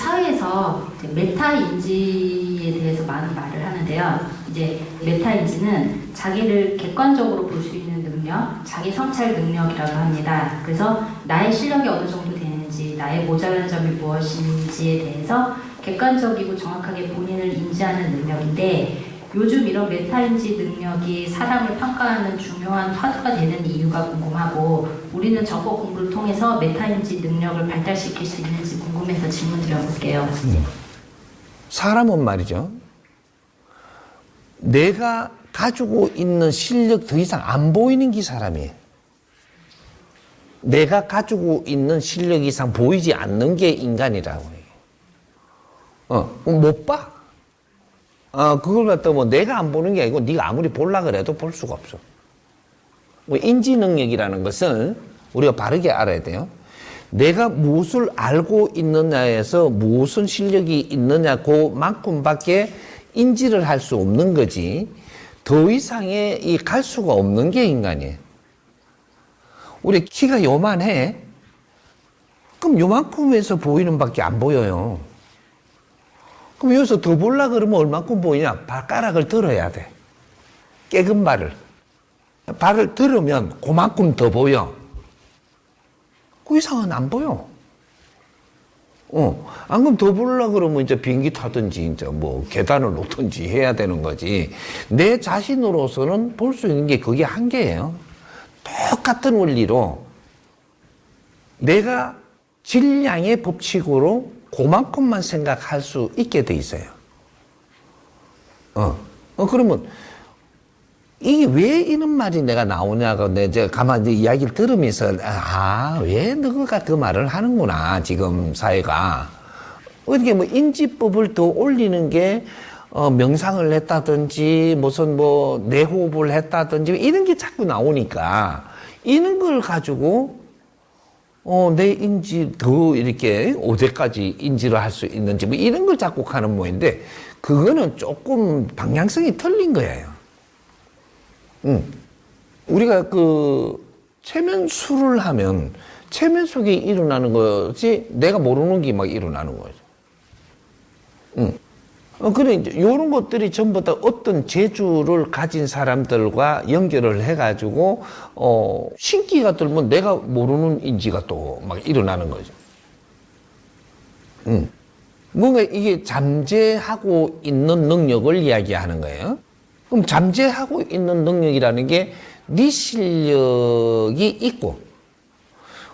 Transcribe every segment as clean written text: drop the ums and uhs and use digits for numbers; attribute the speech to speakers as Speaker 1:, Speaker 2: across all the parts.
Speaker 1: 사회에서 이제 메타인지에 대해서 많이 말을 하는데요. 이제 메타인지는 자기를 객관적으로 볼 수 있는 능력, 자기 성찰 능력이라고 합니다. 그래서 나의 실력이 어느 정도 되는지, 나의 모자란 점이 무엇인지에 대해서 객관적이고 정확하게 본인을 인지하는 능력인데, 요즘 이런 메타인지 능력이 사람을 평가하는 중요한 화두가 되는 이유가 궁금하고, 우리는 정보 공부를 통해서 메타인지 능력을 발달시킬 수 있는지 궁금해서 질문 드려볼게요.
Speaker 2: 사람은 말이죠, 내가 가지고 있는 실력 더 이상 안 보이는 게 사람이에요. 내가 가지고 있는 실력 이상 보이지 않는 게 인간이라고 해요. 못 봐. 그걸 갖다 뭐 내가 안 보는 게 아니고 네가 아무리 보려고 해도 볼 수가 없어. 뭐 인지 능력이라는 것을 우리가 바르게 알아야 돼요. 내가 무엇을 알고 있느냐에서 무슨 실력이 있느냐 그만큼밖에 인지를 할 수 없는 거지, 더 이상의 갈 수가 없는 게 인간이에요. 우리 키가 요만해? 그럼 요만큼에서 보이는 밖에 안 보여요. 그럼 여기서 더 보려고 그러면 얼마큼 보이냐? 발가락을 들어야 돼. 깨금 발을. 발을 들으면 그만큼 더 보여. 그 이상은 안 보여. 안 그럼 더 보려고 그러면 이제 비행기 타든지, 이제 뭐 계단을 놓든지 해야 되는 거지. 내 자신으로서는 볼 수 있는 게 그게 한계예요. 똑같은 원리로 내가 질량의 법칙으로 그만큼만 생각할 수 있게 돼 있어요. 그러면 이게 왜 이런 말이 내가 나오냐고 내가 가만히 이야기를 들으면서, 왜 너가 그 말을 하는구나, 지금 사회가. 어떻게 뭐 인지법을 더 올리는 게, 명상을 했다든지, 무슨 뭐 내호흡을 했다든지, 이런 게 자꾸 나오니까, 이런 걸 가지고, 내 인지 더 이렇게 어디까지 인지를 할 수 있는지, 뭐 이런 걸 자꾸 하는 모인데, 그거는 조금 방향성이 틀린 거예요. 우리가 최면술을 하면 최면 속에 일어나는 거지, 내가 모르는 게 막 일어나는 거죠. 그래, 이제 요런 것들이 전부 다 어떤 재주를 가진 사람들과 연결을 해가지고, 신기가 들면 내가 모르는 인지가 또 막 일어나는 거죠. 뭔가 이게 잠재하고 있는 능력을 이야기하는 거예요. 그럼 잠재하고 있는 능력이라는 게 네 실력이 있고,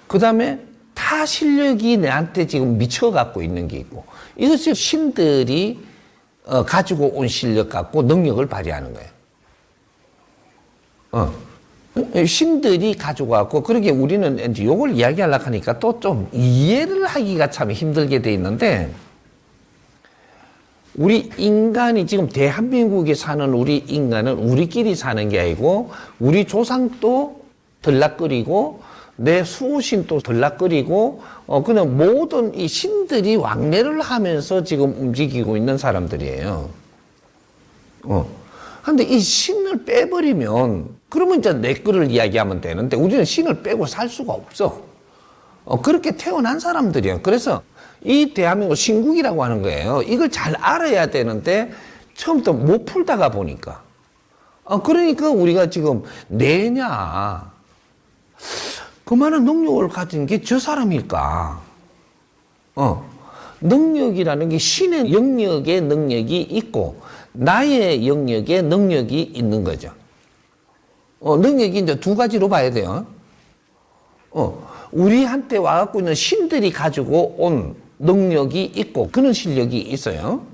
Speaker 2: 그 다음에 타 실력이 내한테 지금 미쳐갖고 있는 게 있고, 이것이 신들이 가지고 온 실력 갖고 능력을 발휘하는 거예요. 신들이 가지고 왔고, 그러게 우리는 이제 요걸 이야기하려고 하니까 또 좀 이해를 하기가 참 힘들게 돼 있는데, 우리 인간이 지금 대한민국에 사는 우리 인간은 우리끼리 사는 게 아니고, 우리 조상도 들락거리고, 내 수호신도 들락거리고, 그냥 모든 이 신들이 왕래를 하면서 지금 움직이고 있는 사람들이에요. 근데 이 신을 빼버리면, 그러면 이제 내 거를 이야기하면 되는데, 우리는 신을 빼고 살 수가 없어. 그렇게 태어난 사람들이에요. 그래서 이 대한민국 신국이라고 하는 거예요. 이걸 잘 알아야 되는데 처음부터 못 풀다가 보니까, 그러니까 우리가 지금 내냐, 그만한 능력을 가진 게 저 사람일까? 능력이라는 게 신의 영역의 능력이 있고 나의 영역의 능력이 있는 거죠. 능력이 이제 두 가지로 봐야 돼요. 우리한테 와갖고 있는 신들이 가지고 온 능력이 있고 그런 실력이 있어요.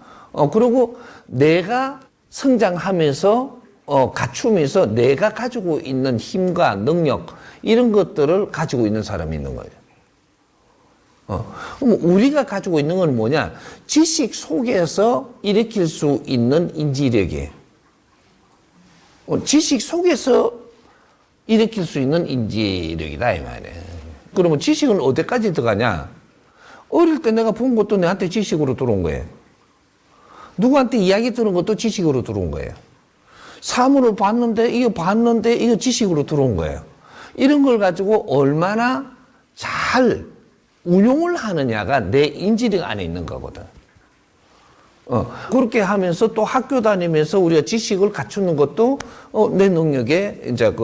Speaker 2: 그리고 내가 성장하면서 갖추면서 내가 가지고 있는 힘과 능력, 이런 것들을 가지고 있는 사람이 있는 거예요. 그럼 우리가 가지고 있는 건 뭐냐? 지식 속에서 일으킬 수 있는 인지력이에요. 지식 속에서 일으킬 수 있는 인지력이다, 이 말이에요. 그러면 지식은 어디까지 들어가냐? 어릴 때 내가 본 것도 내한테 지식으로 들어온 거예요. 누구한테 이야기 들은 것도 지식으로 들어온 거예요. 사물을 봤는데 이거 지식으로 들어온 거예요. 이런 걸 가지고 얼마나 잘 운용을 하느냐가 내 인지력 안에 있는 거거든. 그렇게 하면서 또 학교 다니면서 우리가 지식을 갖추는 것도 내 능력에 이제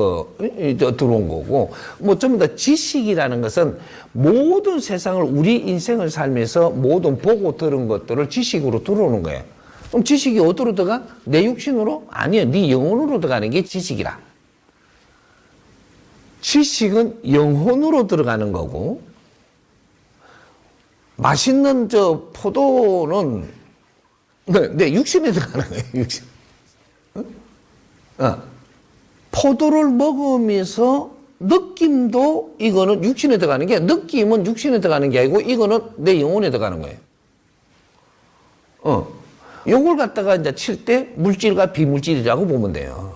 Speaker 2: 이제 들어온 거고, 뭐 전부 다 지식이라는 것은 모든 세상을 우리 인생을 살면서 모든 보고 들은 것들을 지식으로 들어오는 거예요. 그럼 지식이 어디로 들어가? 내 육신으로? 아니요. 네 영혼으로 들어가는 게 지식이라. 지식은 영혼으로 들어가는 거고, 맛있는 포도는 내 육신에 들어가는 거예요, 육신. 포도를 먹으면서 느낌도 이거는 육신에 들어가는 게, 느낌은 육신에 들어가는 게 아니고, 이거는 내 영혼에 들어가는 거예요. 요걸 갖다가 이제 칠 때 물질과 비물질이라고 보면 돼요.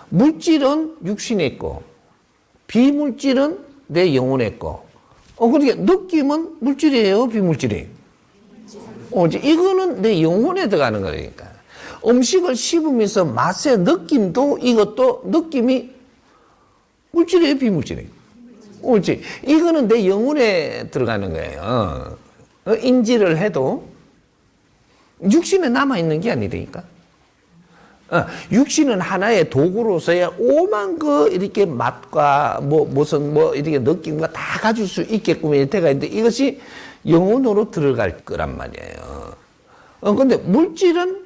Speaker 2: 물질은 육신에 있고, 비물질은 내 영혼에 있고, 그러니까 느낌은 물질이에요, 비물질이에요? 이거는 내 영혼에 들어가는 거니까. 음식을 씹으면서 맛의 느낌도 이것도 느낌이 물질이에요, 비물질이에요? 그렇지. 이거는 내 영혼에 들어가는 거예요. 인지를 해도 육신에 남아있는 게 아니니까. 육신은 하나의 도구로서야 오만 이렇게 맛과 무슨 이렇게 느낌과 다 가질 수 있게끔 되가 있는데 이것이 영혼으로 들어갈 거란 말이에요. 근데 물질은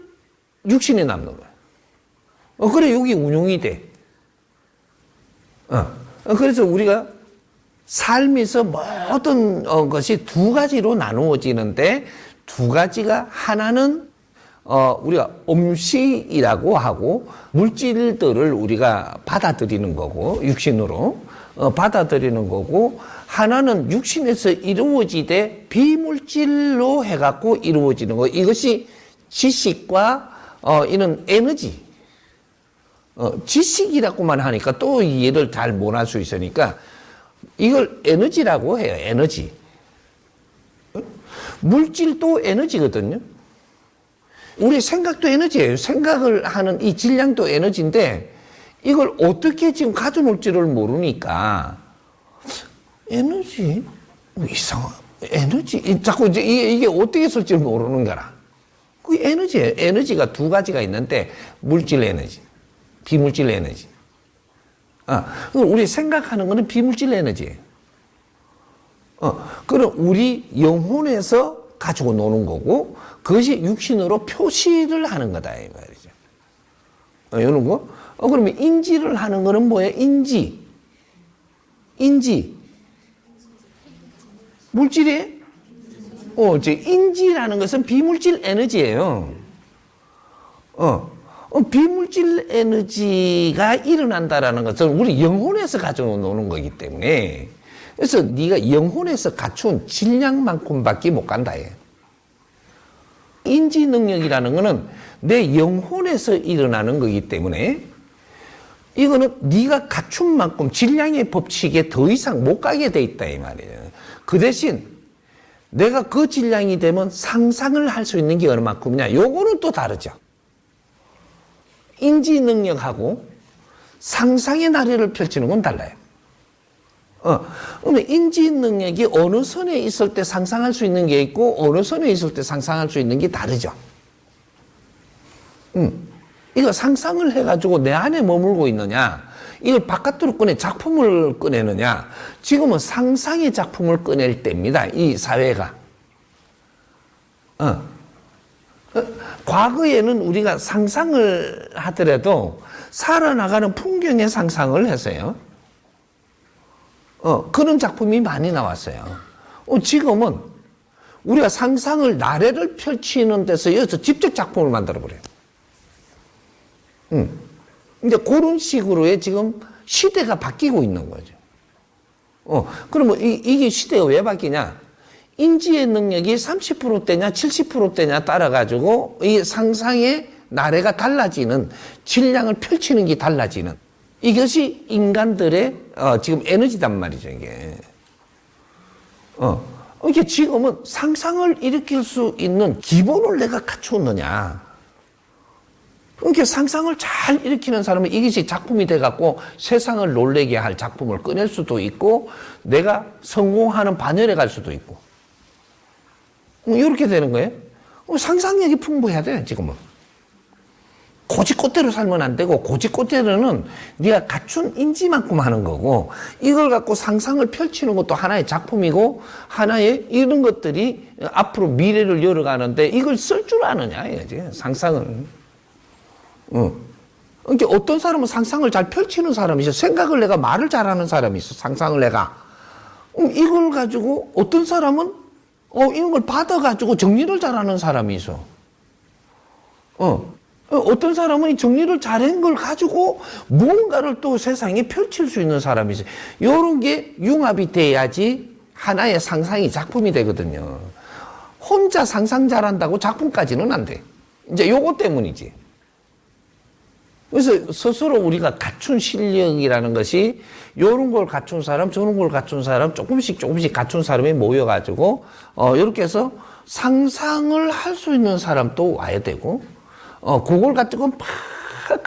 Speaker 2: 육신에 남는 거야. 그래, 여기 운용이 돼. 그래서 우리가 삶에서 모든 것이 두 가지로 나누어지는데, 두 가지가 하나는 우리가 음식이라고 하고 물질들을 우리가 받아들이는 거고, 육신으로 받아들이는 거고, 하나는 육신에서 이루어지되 비물질로 해갖고 이루어지는 거. 이것이 지식과 이런 에너지. 지식이라고만 하니까 또 이해를 잘 못할 수 있으니까 이걸 에너지라고 해요. 에너지. 물질도 에너지거든요. 우리 생각도 에너지예요. 생각을 하는 이 질량도 에너지인데 이걸 어떻게 지금 가져놓을 지를 모르니까 에너지? 이상한 에너지? 자꾸 이제 이게 어떻게 쓸지 모르는 거라. 그게 에너지예요. 에너지가 두 가지가 있는데 물질 에너지, 비물질 에너지. 우리 생각하는 거는 비물질 에너지예요. 그럼 우리 영혼에서 가지고 노는 거고, 그것이 육신으로 표시를 하는 거다, 이 말이죠. 이런 거? 그러면 인지를 하는 거는 뭐예요? 인지. 물질이에요? 인지라는 것은 비물질 에너지예요. 비물질 에너지가 일어난다라는 것은 우리 영혼에서 가지고 노는 거기 때문에, 그래서 네가 영혼에서 갖춘 질량만큼밖에 못 간다. 인지 능력이라는 것은 내 영혼에서 일어나는 거기 때문에 이거는 네가 갖춘 만큼 질량의 법칙에 더 이상 못 가게 돼 있다 이 말이에요. 그 대신 내가 그 질량이 되면 상상을 할 수 있는 게 얼마큼이냐, 요거는 또 다르죠. 인지 능력하고 상상의 나래를 펼치는 건 달라요. 그러면 인지 능력이 어느 선에 있을 때 상상할 수 있는 게 있고 어느 선에 있을 때 상상할 수 있는 게 다르죠. 이거 상상을 해가지고 내 안에 머물고 있느냐, 이걸 바깥으로 꺼내 작품을 꺼내느냐. 지금은 상상의 작품을 꺼낼 때입니다, 이 사회가. 과거에는 우리가 상상을 하더라도 살아나가는 풍경의 상상을 했어요. 그런 작품이 많이 나왔어요. 지금은 우리가 상상을 나래를 펼치는 데서 여기서 직접 작품을 만들어버려요. 이제 그런 식으로의 지금 시대가 바뀌고 있는 거죠. 그러면 이게 시대가 왜 바뀌냐? 인지의 능력이 30%대냐 70%대냐 따라가지고 이 상상의 나래가 달라지는, 질량을 펼치는 게 달라지는, 이것이 인간들의 지금 에너지단 말이죠, 이게. 이게 지금은 상상을 일으킬 수 있는 기본을 내가 갖추었느냐. 그러니까 상상을 잘 일으키는 사람은 이것이 작품이 돼갖고 세상을 놀래게 할 작품을 꺼낼 수도 있고 내가 성공하는 반열에 갈 수도 있고 이렇게 되는 거예요. 상상력이 풍부해야 돼요, 지금은. 고지꽃대로 살면 안 되고 고지꽃대로는 네가 갖춘 인지만큼 하는 거고 이걸 갖고 상상을 펼치는 것도 하나의 작품이고 하나의 이런 것들이 앞으로 미래를 열어가는데 이걸 쓸 줄 아느냐 이거지, 상상을. 그러니까 어떤 사람은 상상을 잘 펼치는 사람이 있어. 생각을 내가 말을 잘하는 사람이 있어. 상상을 내가. 이걸 가지고 어떤 사람은 이런 걸 받아가지고 정리를 잘하는 사람이 있어. 어떤 사람은 이 정리를 잘한 걸 가지고 무언가를 또 세상에 펼칠 수 있는 사람이 있어요. 이런 게 융합이 돼야지 하나의 상상이 작품이 되거든요. 혼자 상상 잘한다고 작품까지는 안 돼. 이제 요거 때문이지. 그래서 스스로 우리가 갖춘 실력이라는 것이 요런 걸 갖춘 사람, 저런 걸 갖춘 사람, 조금씩 갖춘 사람이 모여가지고 이렇게 해서 상상을 할 수 있는 사람도 와야 되고 그걸 가지고 막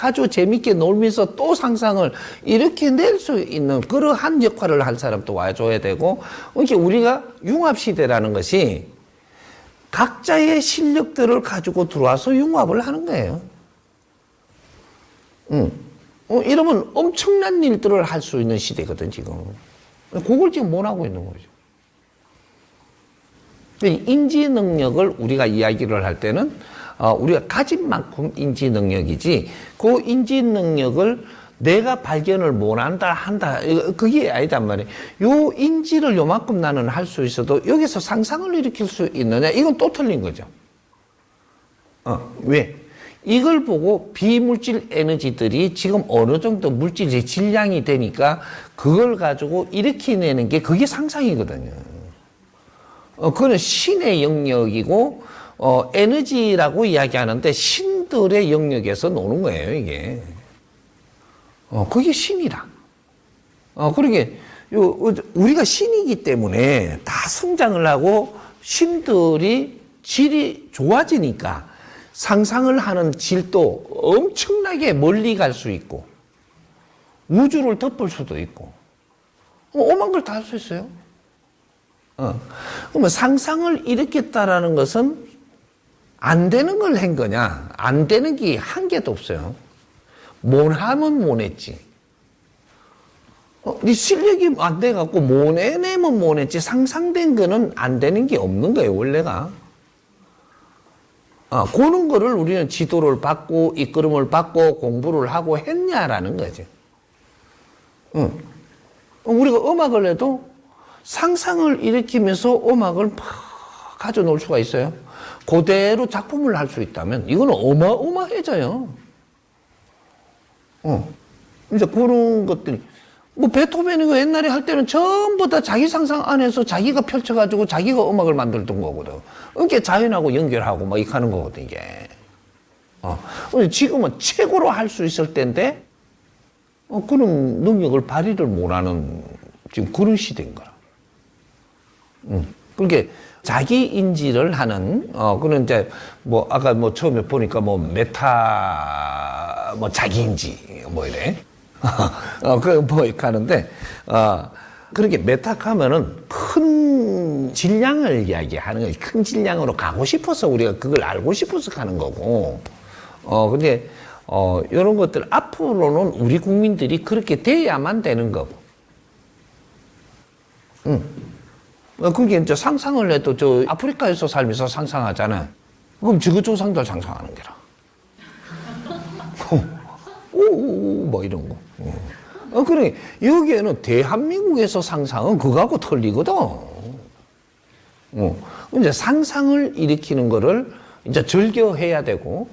Speaker 2: 아주 재밌게 놀면서 또 상상을 이렇게 낼 수 있는 그러한 역할을 할 사람도 와줘야 되고 이렇게 우리가 융합시대라는 것이 각자의 실력들을 가지고 들어와서 융합을 하는 거예요. 이러면 엄청난 일들을 할 수 있는 시대거든, 지금. 그걸 지금 못 하고 있는 거죠. 인지 능력을 우리가 이야기를 할 때는 우리가 가진 만큼 인지 능력이지 그 인지 능력을 내가 발견을 못한다 한다 그게 아니단 말이에요. 요 인지를 요만큼 나는 할 수 있어도 여기서 상상을 일으킬 수 있느냐 이건 또 틀린 거죠. 왜? 이걸 보고 비물질 에너지들이 지금 어느 정도 물질의 질량이 되니까 그걸 가지고 일으켜내는 게 그게 상상이거든요. 그거는 신의 영역이고 에너지라고 이야기하는데 신들의 영역에서 노는 거예요, 이게. 그게 신이다. 그러게, 우리가 신이기 때문에 다 성장을 하고 신들이 질이 좋아지니까 상상을 하는 질도 엄청나게 멀리 갈 수 있고, 우주를 덮을 수도 있고, 오만 걸 다 할 수 있어요. 그러면 상상을 일으켰다라는 것은 안 되는 걸 한 거냐? 안 되는 게 한 개도 없어요. 못하면 못했지. 네 실력이 안 돼갖고 못해내면 못했지. 상상된 거는 안 되는 게 없는 거예요, 원래가. 그런 거를 우리는 지도를 받고, 이끌음을 받고, 공부를 하고 했냐라는 거죠. 우리가 음악을 해도 상상을 일으키면서 음악을 막 가져놓을 수가 있어요. 그대로 작품을 할 수 있다면 이거는 어마어마해져요. 이제 그런 것들이 뭐 베토벤이 옛날에 할 때는 전부 다 자기 상상 안에서 자기가 펼쳐가지고 자기가 음악을 만들던 거거든. 이게 자연하고 연결하고 막 이렇게 하는 거거든 이게. 지금은 최고로 할 수 있을 때인데 그런 능력을 발휘를 못하는 지금 그런 시대인 거라. 그렇게 자기 인지를 하는 그런 이제 뭐 아까 뭐 처음에 보니까 뭐 메타 뭐 자기 인지 뭐 이래 뭐 이렇게 하는데 그렇게 메타 하면은 큰 질량을 이야기하는 거예요. 큰 질량으로 가고 싶어서 우리가 그걸 알고 싶어서 가는 거고 근데 이런 것들 앞으로는 우리 국민들이 그렇게 돼야만 되는 거고. 그게 이제 상상을 해도 저 아프리카에서 살면서 상상하잖아. 그럼 저거 조상들 상상하는 게라. 오오오 뭐 이런 거. 그래 여기에는 대한민국에서 상상은 그거하고 틀리거든. 이제 상상을 일으키는 거를 이제 즐겨해야 되고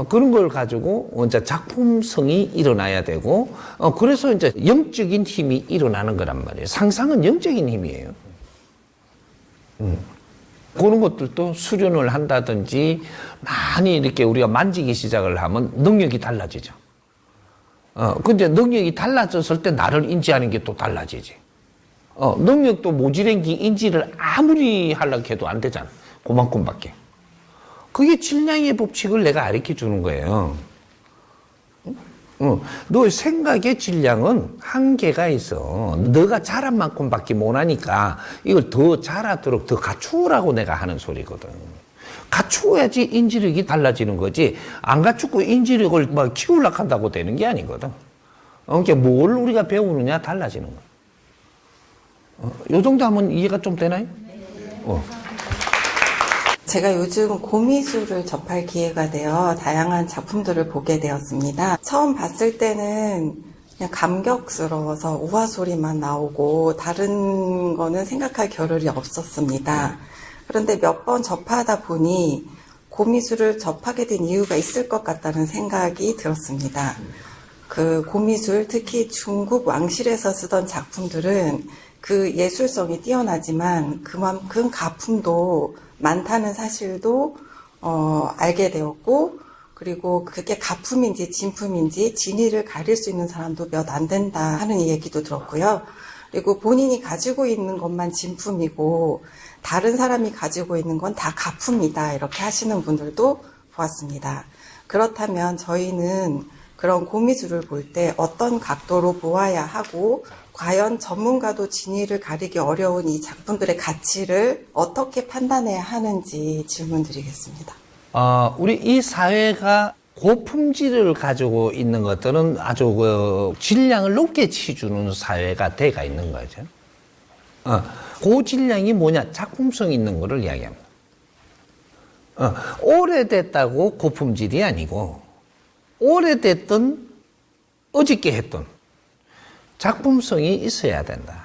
Speaker 2: 그런 걸 가지고 이제 작품성이 일어나야 되고 그래서 이제 영적인 힘이 일어나는 거란 말이에요. 상상은 영적인 힘이에요. 그런 것들도 수련을 한다든지 많이 이렇게 우리가 만지기 시작을 하면 능력이 달라지죠. 근데 능력이 달라졌을 때 나를 인지하는 게 또 달라지지. 능력도 모지랭기 인지를 아무리 하려고 해도 안 되잖아. 그만큼밖에. 그게 질량의 법칙을 내가 가르쳐 주는 거예요. 너의 생각의 질량은 한계가 있어. 너가 잘한 만큼밖에 못하니까 이걸 더 잘하도록 더 갖추라고 내가 하는 소리거든. 갖추어야지 인지력이 달라지는 거지. 안 갖추고 인지력을 막 키우려고 한다고 되는 게 아니거든. 그러니까 뭘 우리가 배우느냐 달라지는 거야. 요 정도 하면 이해가 좀 되나요?
Speaker 3: 제가 요즘 고미술을 접할 기회가 되어 다양한 작품들을 보게 되었습니다. 처음 봤을 때는 그냥 감격스러워서 우화 소리만 나오고 다른 거는 생각할 겨를이 없었습니다. 그런데 몇 번 접하다 보니 고미술을 접하게 된 이유가 있을 것 같다는 생각이 들었습니다. 그 고미술, 특히 중국 왕실에서 쓰던 작품들은 그 예술성이 뛰어나지만 그만큼 가품도 많다는 사실도 알게 되었고, 그리고 그게 가품인지 진품인지 진위를 가릴 수 있는 사람도 몇 안 된다 하는 얘기도 들었고요. 그리고 본인이 가지고 있는 것만 진품이고 다른 사람이 가지고 있는 건 다 가품이다 이렇게 하시는 분들도 보았습니다. 그렇다면 저희는 그런 고미술을 볼 때 어떤 각도로 보아야 하고 과연 전문가도 진위를 가리기 어려운 이 작품들의 가치를 어떻게 판단해야 하는지 질문드리겠습니다.
Speaker 2: 우리 이 사회가 고품질을 가지고 있는 것들은 아주 그 질량을 높게 치주는 사회가 돼가 있는 거죠. 고질량이 뭐냐? 작품성 있는 거를 이야기합니다. 오래됐다고 고품질이 아니고 오래됐던 어저께 했던 작품성이 있어야 된다.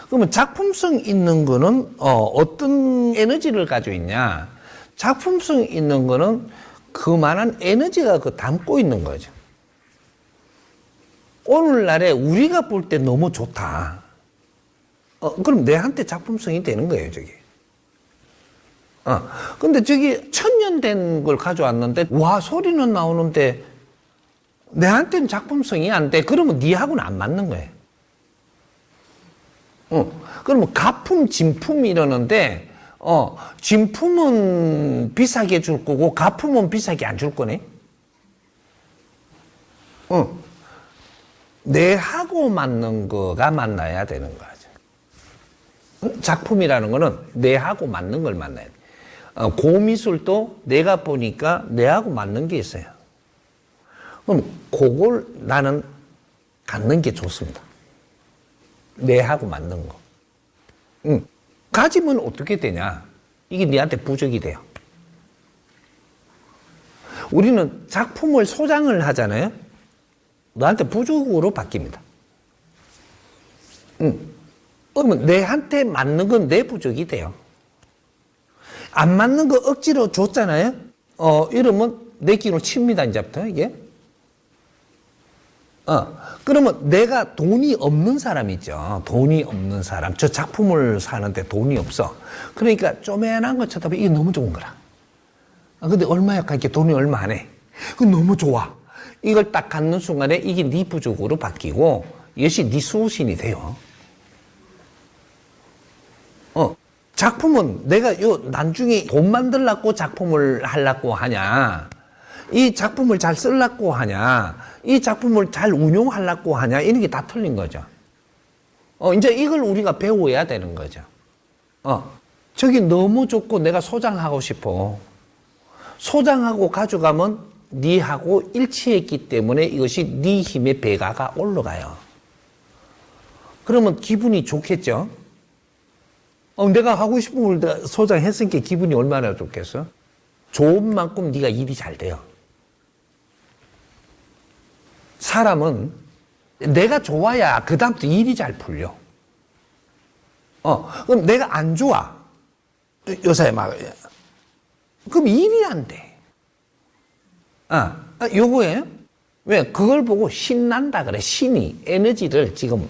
Speaker 2: 그러면 작품성 있는 거는 어떤 에너지를 가지고 있냐? 작품성 있는 거는 그만한 에너지가 그 담고 있는 거죠. 오늘날에 우리가 볼 때 너무 좋다. 그럼 내한테 작품성이 되는 거예요, 저기. 근데 저기 1000년 된 걸 가져왔는데, 와, 소리는 나오는데, 내한테는 작품성이 안 돼. 그러면 니하고는 안 맞는 거예요. 그러면 가품, 진품 이러는데, 진품은 비싸게 줄 거고, 가품은 비싸게 안 줄 거네? 내하고 맞는 거가 만나야 되는 거죠. 작품이라는 거는 내하고 맞는 걸 만나야 돼. 고미술도 내가 보니까 내하고 맞는 게 있어요. 그럼 그걸 나는 갖는 게 좋습니다. 내하고 맞는 거. 가지면 어떻게 되냐? 이게 네한테 부적이 돼요. 우리는 작품을 소장을 하잖아요. 너한테 부적으로 바뀝니다. 그러면 내한테 맞는 건 내 부적이 돼요. 안 맞는 거 억지로 줬잖아요. 이러면 내 끼로 칩니다, 이제부터 이게. 그러면 내가 돈이 없는 사람 있죠. 돈이 없는 사람. 저 작품을 사는데 돈이 없어. 그러니까 쪼매난 거 쳐다보면 이게 너무 좋은 거라. 근데 얼마야? 이렇게 돈이 얼마 안 해. 그 너무 좋아. 이걸 딱 갖는 순간에 이게 네 부족으로 바뀌고 이것이 네 수호신이 돼요. 작품은 내가 나중에 돈 만들려고 작품을 하려고 하냐, 이 작품을 잘 쓰려고 하냐, 이 작품을 잘 운용하려고 하냐, 이런 게 다 틀린 거죠. 이제 이걸 우리가 배워야 되는 거죠. 저기 너무 좋고 내가 소장하고 싶어. 소장하고 가져가면 니하고 일치했기 때문에 이것이 니 힘의 배가가 올라가요. 그러면 기분이 좋겠죠? 내가 하고 싶은 걸 소장했으니까 기분이 얼마나 좋겠어? 좋은 만큼 네가 일이 잘 돼요. 사람은 내가 좋아야 그 다음부터 일이 잘 풀려. 그럼 내가 안 좋아. 요새 막 그럼 일이 안 돼. 요거예요. 왜? 그걸 보고 신난다 그래. 신이 에너지를 지금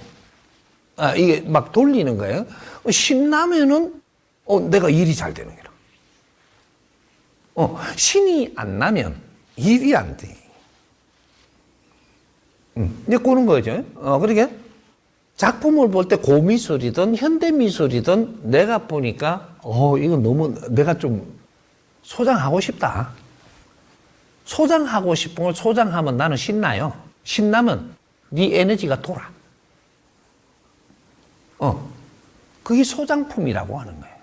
Speaker 2: 이게 막 돌리는 거예요. 신나면은 내가 일이 잘 되는 거라. 신이 안 나면 일이 안 돼. 이제 그런 거죠. 그러니까 작품을 볼 때 고미술이든 현대미술이든 내가 보니까 이건 너무 내가 좀 소장하고 싶다. 소장하고 싶은 걸 소장하면 나는 신나요. 신나면 네 에너지가 돌아. 그게 소장품이라고 하는 거예요.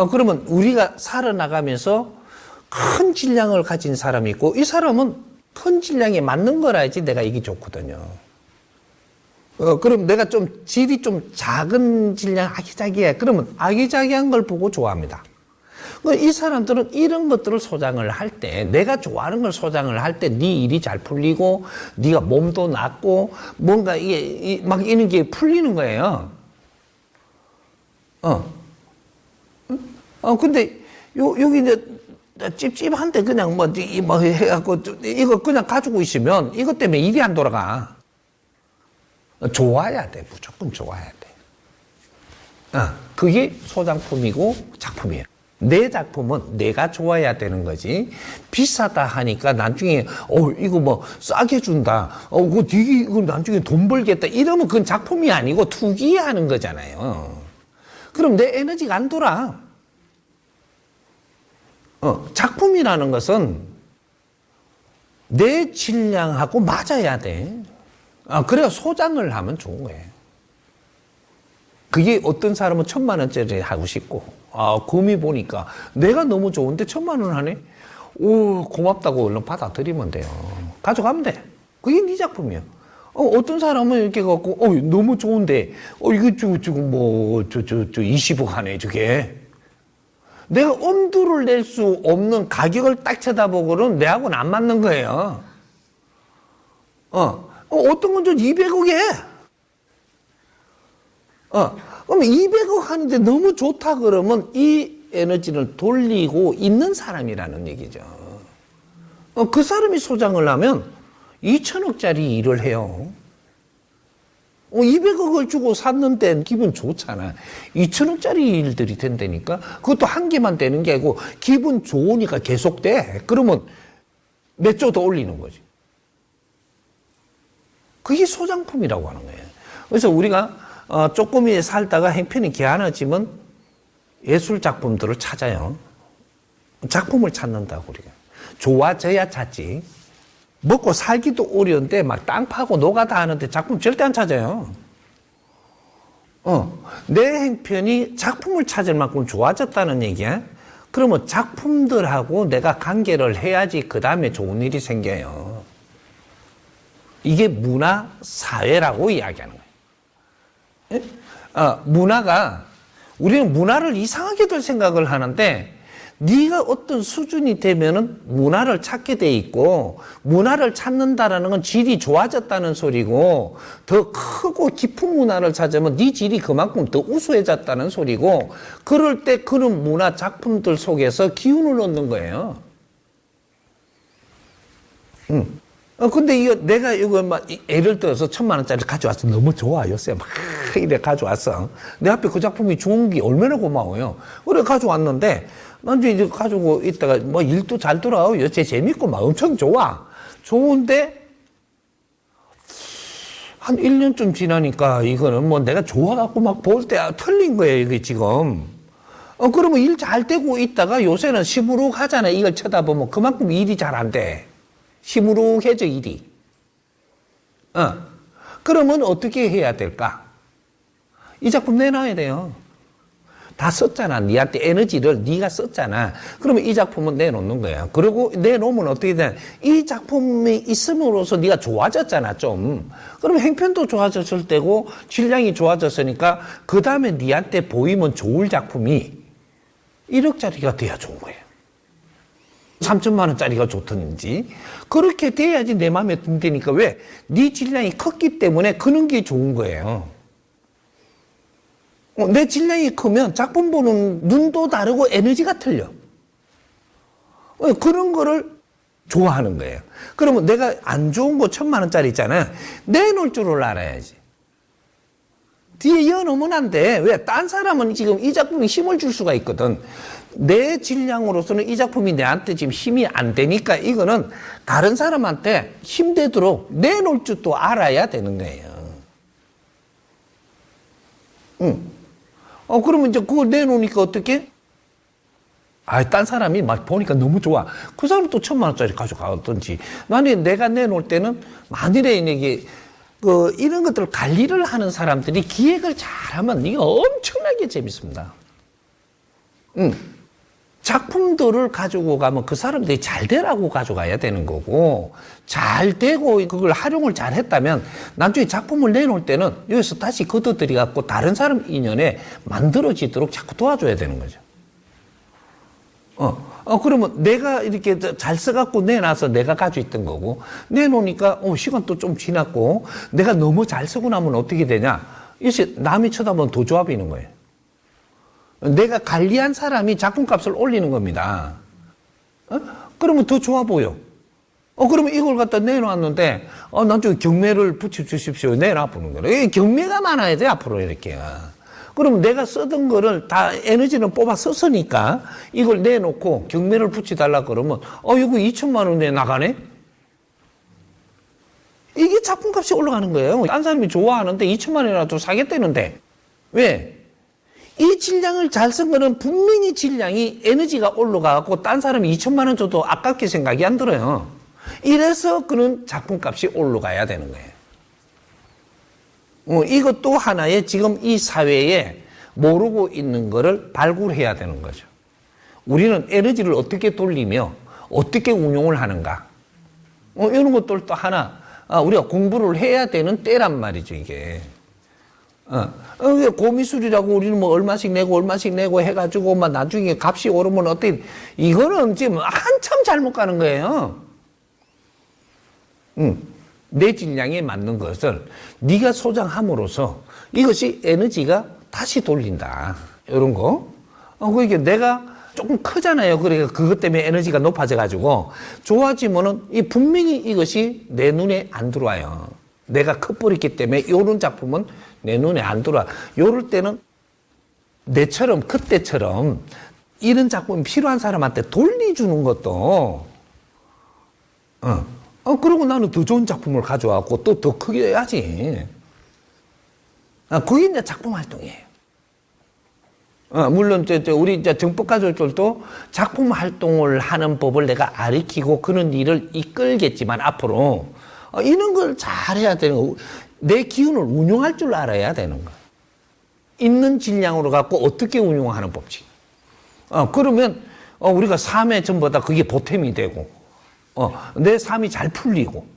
Speaker 2: 그러면 우리가 살아나가면서 큰 질량을 가진 사람이 있고, 이 사람은 큰 질량에 맞는 거라야지 내가 이게 좋거든요. 그럼 내가 좀 질이 좀 작은 질량 아기자기해. 그러면 아기자기한 걸 보고 좋아합니다. 이 사람들은 이런 것들을 소장을 할 때, 내가 좋아하는 걸 소장을 할 때 네 일이 잘 풀리고 네가 몸도 낫고 뭔가 이게 막 이런 게 풀리는 거예요. 근데 여기 이제 찝찝한데 그냥 뭐 해갖고 이거 그냥 가지고 있으면 이것 때문에 일이 안 돌아가. 좋아야 돼. 무조건 좋아야 돼. 그게 소장품이고 작품이에요. 내 작품은 내가 좋아야 되는 거지. 비싸다 하니까 나중에 이거 뭐 싸게 준다. 그거 되게 이거 나중에 돈 벌겠다. 이러면 그건 작품이 아니고 투기하는 거잖아요. 그럼 내 에너지가 안 돌아. 작품이라는 것은 내 질량하고 맞아야 돼. 그래야 소장을 하면 좋은 거예요. 그게 어떤 사람은 1,000만 원짜리 하고 싶고, 금이 보니까 내가 너무 좋은데 1,000만 원 하네? 오, 고맙다고 얼른 받아들이면 돼요. 가져가면 돼. 그게 네 작품이야. 어떤 사람은 이렇게 갖고, 너무 좋은데, 이거 지금 20억 하네, 저게. 내가 엄두를 낼 수 없는 가격을 딱 쳐다보고는 내하고는 안 맞는 거예요. 어떤 건 좀 200억에. 그럼 200억 하는데 너무 좋다 그러면 이 에너지를 돌리고 있는 사람이라는 얘기죠. 그 사람이 소장을 하면 2천억짜리 일을 해요. 200억을 주고 샀는데 기분 좋잖아. 2천억짜리 일들이 된다니까. 그것도 한 개만 되는 게 아니고 기분 좋으니까 계속 돼. 그러면 몇 조 더 올리는 거지. 그게 소장품이라고 하는 거예요. 그래서 우리가 조금이 살다가 형편이 개안해지면 예술 작품들을 찾아요. 작품을 찾는다고 우리가. 좋아져야 찾지. 먹고 살기도 어려운데 막 땅 파고 노가다 하는데 작품 절대 안 찾아요. 내 형편이 작품을 찾을 만큼 좋아졌다는 얘기야. 그러면 작품들하고 내가 관계를 해야지 그 다음에 좋은 일이 생겨요. 이게 문화 사회라고 이야기하는 거예요. 문화가, 우리는 문화를 이상하게도 생각을 하는데, 네가 어떤 수준이 되면은 문화를 찾게 돼 있고, 문화를 찾는다라는 건 질이 좋아졌다는 소리고, 더 크고 깊은 문화를 찾으면 네 질이 그만큼 더 우수해졌다는 소리고, 그럴 때 그런 문화 작품들 속에서 기운을 얻는 거예요. 근데 내가 이거 막, 예를 들어서 1,000만 원짜리 가져왔어. 너무 좋아. 요새 막, 이래 가져왔어. 내 앞에 그 작품이 좋은 게 얼마나 고마워요. 그래, 가져왔는데, 난 이제 가지고 있다가, 뭐, 일도 잘 돌아와요. 요새 재밌고, 막 엄청 좋아. 좋은데, 한 1년쯤 지나니까, 이거는 뭐, 내가 좋아갖고 막 볼 때 틀린 거예요, 이게 지금. 그러면 일 잘 되고 있다가 요새는 시무룩 하잖아. 이걸 쳐다보면 그만큼 일이 잘 안 돼. 시무룩해져, 일이. 그러면 어떻게 해야 될까? 이 작품 내놔야 돼요. 다 썼잖아. 니한테 에너지를 네가 썼잖아. 그러면 이 작품은 내놓는 거야. 그리고 내놓으면 어떻게 돼? 이 작품이 있음으로써 네가 좋아졌잖아, 좀. 그러면 형편도 좋아졌을 때고 질량이 좋아졌으니까 그 다음에 니한테 보이면 좋을 작품이 1억짜리가 돼야 좋은 거예요. 3천만 원짜리가 좋든지. 그렇게 돼야지 내 마음에 든다니까. 왜? 네 질량이 컸기 때문에 크는 게 좋은 거예요. 내 질량이 크면 작품 보는 눈도 다르고 에너지가 틀려. 그런 거를 좋아하는 거예요. 그러면 내가 안 좋은 거 1,000만 원짜리 있잖아. 내놓을 줄을 알아야지. 뒤에 이어놓으면 안 돼. 왜? 딴 사람은 지금 이 작품에 힘을 줄 수가 있거든. 내 질량으로서는 이 작품이 내한테 지금 힘이 안 되니까 이거는 다른 사람한테 힘되도록 내놓을 줄도 알아야 되는 거예요. 그러면 이제 그걸 내놓으니까 어떻게? 딴 사람이 막 보니까 너무 좋아. 그 사람 또 1,000만 원짜리 가져가든지. 나는 내가 내놓을 때는 만일에 이게 이런 것들을 관리를 하는 사람들이 기획을 잘하면 이게 엄청나게 재밌습니다. 작품들을 가지고 가면 그 사람들이 잘 되라고 가져가야 되는 거고, 잘 되고 그걸 활용을 잘 했다면 나중에 작품을 내놓을 때는 여기서 다시 걷어들여 갖고 다른 사람 인연에 만들어지도록 자꾸 도와줘야 되는 거죠. 그러면 내가 이렇게 잘 써갖고 내놔서 내가 가지고 있던 거고, 내놓으니까, 시간 또 좀 지났고, 내가 너무 잘 쓰고 나면 어떻게 되냐? 이제 남이 쳐다보면 더 좋아 보이는 거예요. 내가 관리한 사람이 작품값을 올리는 겁니다. 그러면 더 좋아 보여. 그러면 이걸 갖다 내놓았는데, 나중에 경매를 붙여주십시오. 내놔보는 거예요. 경매가 많아야 돼, 앞으로 이렇게. 그러면 내가 쓰던 거를 다 에너지는 뽑아 썼으니까 이걸 내놓고 경매를 붙여달라 그러면 이거 2천만 원에 나가네? 이게 작품값이 올라가는 거예요. 딴 사람이 좋아하는데 2천만 원이라도 사겠다는데. 왜? 이 질량을 잘 쓴 거는 분명히 질량이 에너지가 올라가고 딴 사람이 2천만 원 줘도 아깝게 생각이 안 들어요. 이래서 그는 작품값이 올라가야 되는 거예요. 이것도 하나의 지금 이 사회에 모르고 있는 거를 발굴해야 되는 거죠. 우리는 에너지를 어떻게 돌리며 어떻게 운용을 하는가. 이런 것들도 하나 우리가 공부를 해야 되는 때란 말이죠, 이게. 고미술이라고 우리는 뭐 얼마씩 내고 해가지고 막 나중에 값이 오르면 어떻게, 이거는 지금 한참 잘못 가는 거예요. 내 질량에 맞는 것을 네가 소장함으로써 이것이 에너지가 다시 돌린다. 이런 거. 그게 내가 조금 크잖아요. 그러니까 그것 때문에 에너지가 높아져가지고 좋아지면은 분명히 이것이 내 눈에 안 들어와요. 내가 커버렸기 때문에 이런 작품은 내 눈에 안 들어와. 이럴 때는 내처럼 그때처럼 이런 작품이 필요한 사람한테 돌려주는 것도 그리고 나는 더 좋은 작품을 가져와갖고 또 더 크게 해야지. 그게 이제 작품 활동이에요. 물론, 우리 이제 정법 가족들도 작품 활동을 하는 법을 내가 가르치고 그런 일을 이끌겠지만 앞으로, 이런 걸 잘해야 되는 거. 내 기운을 운용할 줄 알아야 되는 거. 있는 질량으로 갖고 어떻게 운용하는 법칙. 그러면, 우리가 삶에 전부 다 그게 보탬이 되고, 내 삶이 잘 풀리고,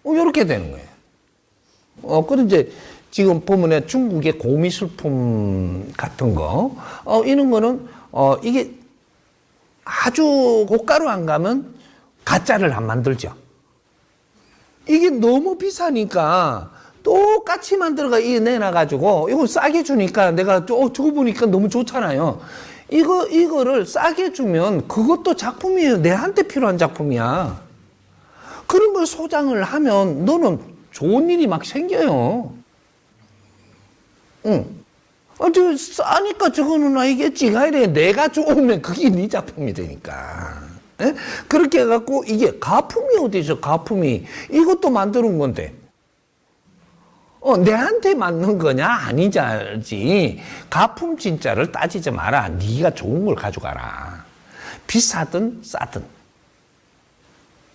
Speaker 2: 요렇게 되는 거예요. 그런 이제, 지금 보면 중국의 고미술품 같은 거, 이런 거는, 이게 아주 고가로 안 가면 가짜를 안 만들죠. 이게 너무 비싸니까 똑같이 만들어가 내놔가지고, 이거 싸게 주니까 내가, 저거 보니까 너무 좋잖아요. 이거를 싸게 주면 그것도 작품이에요. 내한테 필요한 작품이야. 그런 걸 소장을 하면 너는 좋은 일이 막 생겨요. 저 싸니까 저거는 알겠지. 이래 내가 좋으면 그게 네 작품이 되니까. 에? 그렇게 해갖고 이게 가품이 어디 있어, 가품이. 이것도 만드는 건데. 내한테 맞는 거냐? 아니지. 가품 진짜를 따지지 마라. 네가 좋은 걸 가져가라. 비싸든 싸든.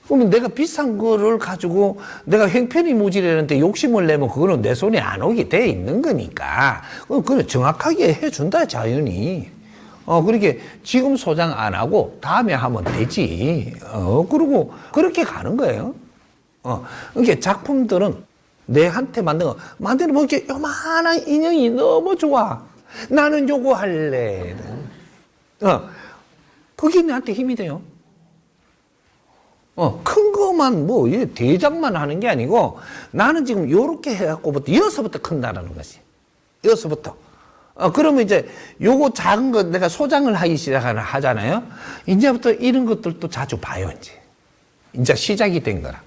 Speaker 2: 그러면 내가 비싼 거를 가지고 내가 형편이 모자라는데 욕심을 내면 그거는 내 손에 안 오게 돼 있는 거니까. 그건 정확하게 해준다, 자연이. 그렇게 지금 소장 안 하고 다음에 하면 되지. 그리고 그렇게 가는 거예요. 이게 작품들은 내한테 만드는 뭐 이렇게 요만한 인형이 너무 좋아. 나는 요거 할래. 그게 내한테 힘이 돼요. 큰 거만 대작만 하는 게 아니고 나는 지금 요렇게 해갖고부터 여기서부터 큰다라는 것이. 여기서부터. 그러면 이제 요거 작은 거 내가 소장을 하기 하잖아요. 이제부터 이런 것들도 자주 봐요, 이제. 이제 시작이 된 거라.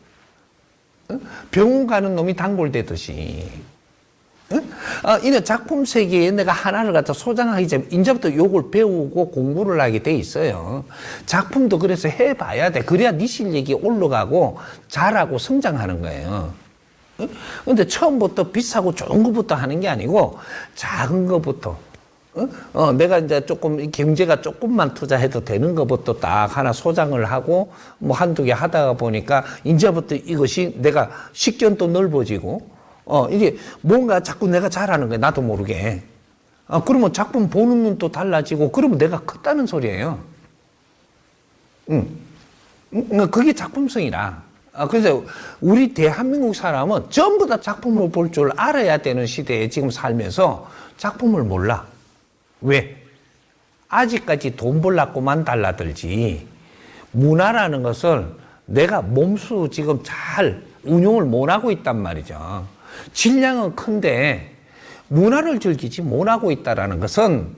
Speaker 2: 병원 가는 놈이 단골되듯이. 이런 작품 세계에 내가 하나를 갖다 소장하기 전에 이제부터 요걸 배우고 공부를 하게 돼 있어요. 작품도 그래서 해봐야 돼. 그래야 네 실력이 올라가고 잘하고 성장하는 거예요. 근데 처음부터 비싸고 좋은 것부터 하는 게 아니고 작은 것부터 내가 이제 조금 경제가 조금만 투자해도 되는 것부터 딱 하나 소장을 하고 뭐 한두 개 하다가 보니까 이제부터 이것이 내가 식견도 넓어지고 이게 뭔가 자꾸 내가 잘하는 거야. 나도 모르게. 그러면 작품 보는 눈도 달라지고 그러면 내가 컸다는 소리예요. 그게 작품성이라. 그래서 우리 대한민국 사람은 전부 다 작품을 볼 줄 알아야 되는 시대에 지금 살면서 작품을 몰라. 왜? 아직까지 돈 벌라고만 달라들지. 문화라는 것을 내가 몸수 지금 잘 운용을 못하고 있단 말이죠. 질량은 큰데 문화를 즐기지 못하고 있다는 것은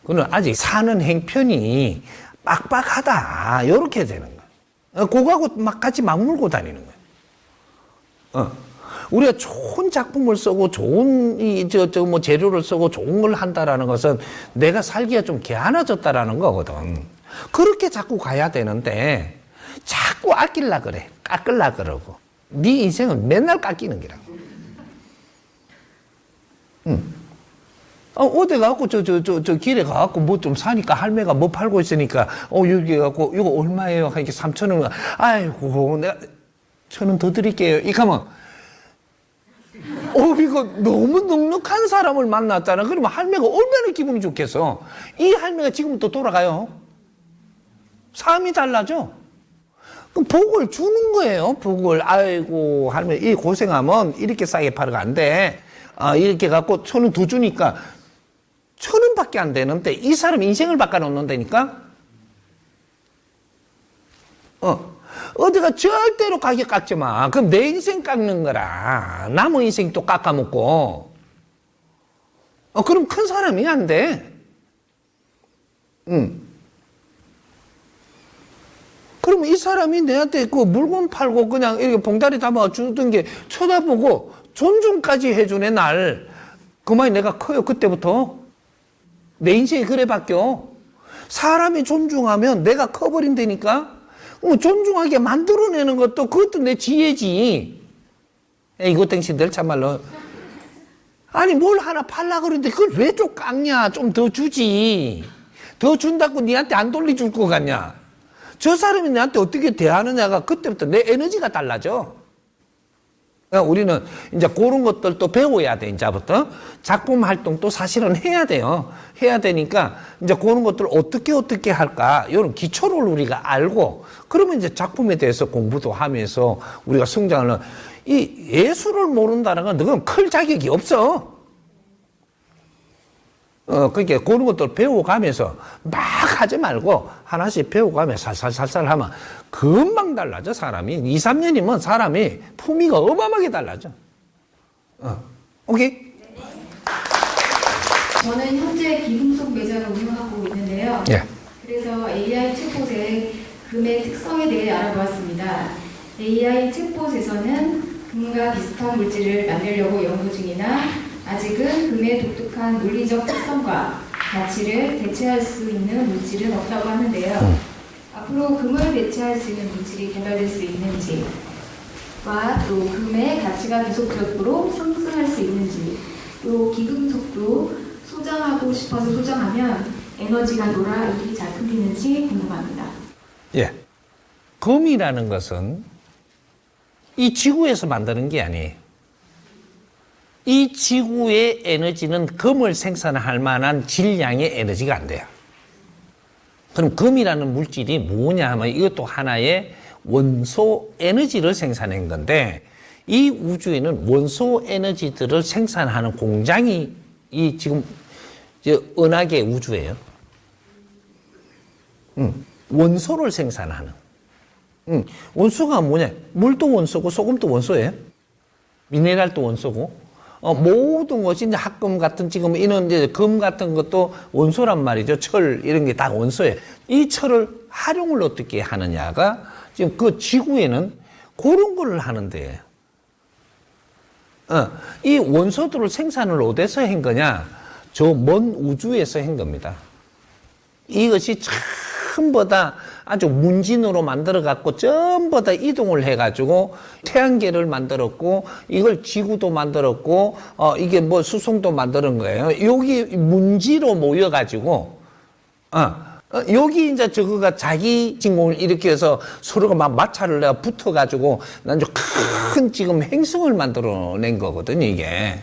Speaker 2: 그는 아직 사는 행편이 빡빡하다. 이렇게 되는 거야. 그거하고 막 같이 맞물고 다니는 거야. 우리가 좋은 작품을 쓰고 좋은 뭐 재료를 쓰고 좋은 걸 한다라는 것은 내가 살기가 좀 개안해졌다라는 거거든. 그렇게 자꾸 가야 되는데 자꾸 아낄라 그래. 깎을라 그러고. 네 인생은 맨날 깎이는 기라고. 어디 가갖고 저 길에 가갖고 뭐 좀 사니까 할매가 뭐 팔고 있으니까 여기 가갖고 이거 얼마예요? 하니까 3,000원. 아이고 내가 1,000원 더 드릴게요. 이렇게 하면 이거 너무 넉넉한 사람을 만났잖아. 그러면 할매가 얼마나 기분이 좋겠어. 이 할매가 지금부터 돌아가요. 삶이 달라져. 그럼 복을 주는 거예요. 복을. 아이고 할매 이 고생하면 이렇게 싸게 팔아가 안 돼. 이렇게 갖고 1,000원 더 주니까 1,000원밖에 안 되는데 이 사람 인생을 바꿔놓는다니까. 어디가 절대로 가격 깎지 마. 그럼 내 인생 깎는 거라. 남의 인생 또 깎아먹고. 그럼 큰 사람이 안 돼. 그럼 이 사람이 내한테 그 물건 팔고 그냥 이렇게 봉다리 담아 주던 게 쳐다보고 존중까지 해주네, 날. 그만이 내가 커요, 그때부터. 내 인생이 그래 바뀌어. 사람이 존중하면 내가 커버린다니까? 존중하게 만들어내는 것도 그것도 내 지혜지. 이거 당신들 참말로. 아니 뭘 하나 팔라 그러는데 그걸 왜 좀 깎냐. 좀 더 주지. 더 준다고 니한테 안 돌려줄 것 같냐. 저 사람이 나한테 어떻게 대하느냐가 그때부터 내 에너지가 달라져. 우리는 이제 그런 것들도 배워야 돼, 이제부터. 작품 활동도 사실은 해야 돼요. 해야 되니까, 이제 그런 것들을 어떻게 할까, 이런 기초를 우리가 알고, 그러면 이제 작품에 대해서 공부도 하면서 우리가 성장을, 이 예술을 모른다는 건 너는 클 자격이 없어. 그러니까 그런 것들 배워가면서 막 하지 말고 하나씩 배워가면서 살살살살 하면 금방 달라져, 사람이. 2, 3년이면 사람이 품위가 어마어마하게 달라져. 오케이?
Speaker 4: 저는 현재 기금속 매장을 운영하고 있는데요.
Speaker 2: 예.
Speaker 4: 그래서 AI 챗봇의 금의 특성에 대해 알아보았습니다. AI 챗봇에서는 금과 비슷한 물질을 만들려고 연구 중이나 아직은 금의 독특한 물리적 특성과 가치를 대체할 수 있는 물질은 없다고 하는데요. 앞으로 금을 대체할 수 있는 물질이 개발될 수 있는지와 또 금의 가치가 계속적으로 상승할 수 있는지, 또 기금속도 소장하고 싶어서 소장하면 에너지가 돌아 이익이 잘 풀리는지 궁금합니다.
Speaker 2: 예. 금이라는 것은 이 지구에서 만드는 게 아니에요. 이 지구의 에너지는 금을 생산할 만한 질량의 에너지가 안 돼요. 그럼 금이라는 물질이 뭐냐 하면 이것도 하나의 원소 에너지를 생산한 건데, 이 우주에는 원소 에너지들을 생산하는 공장이 이 지금 은하계 우주예요. 원소를 생산하는. 원소가 뭐냐? 물도 원소고 소금도 원소예요. 미네랄도 원소고. 모든 것이 이제 합금 같은 지금 이런 이제 금 같은 것도 원소란 말이죠. 철 이런 게 다 원소예요. 이 철을 활용을 어떻게 하느냐가 지금 그 지구에는 그런 걸 하는데, 이 원소들을 생산을 어디서 한 거냐? 저 먼 우주에서 한 겁니다. 이것이 전부 다 아주 문진으로 만들어갖고 전부 다 이동을 해가지고 태양계를 만들었고 이걸 지구도 만들었고 이게 뭐 수송도 만드는 거예요. 여기 문지로 모여가지고 여기 이제 저거가 자기 진공을 일으켜서 서로가 막 마찰을 내가 붙어가지고 아주 큰 지금 행성을 만들어낸 거거든요, 이게.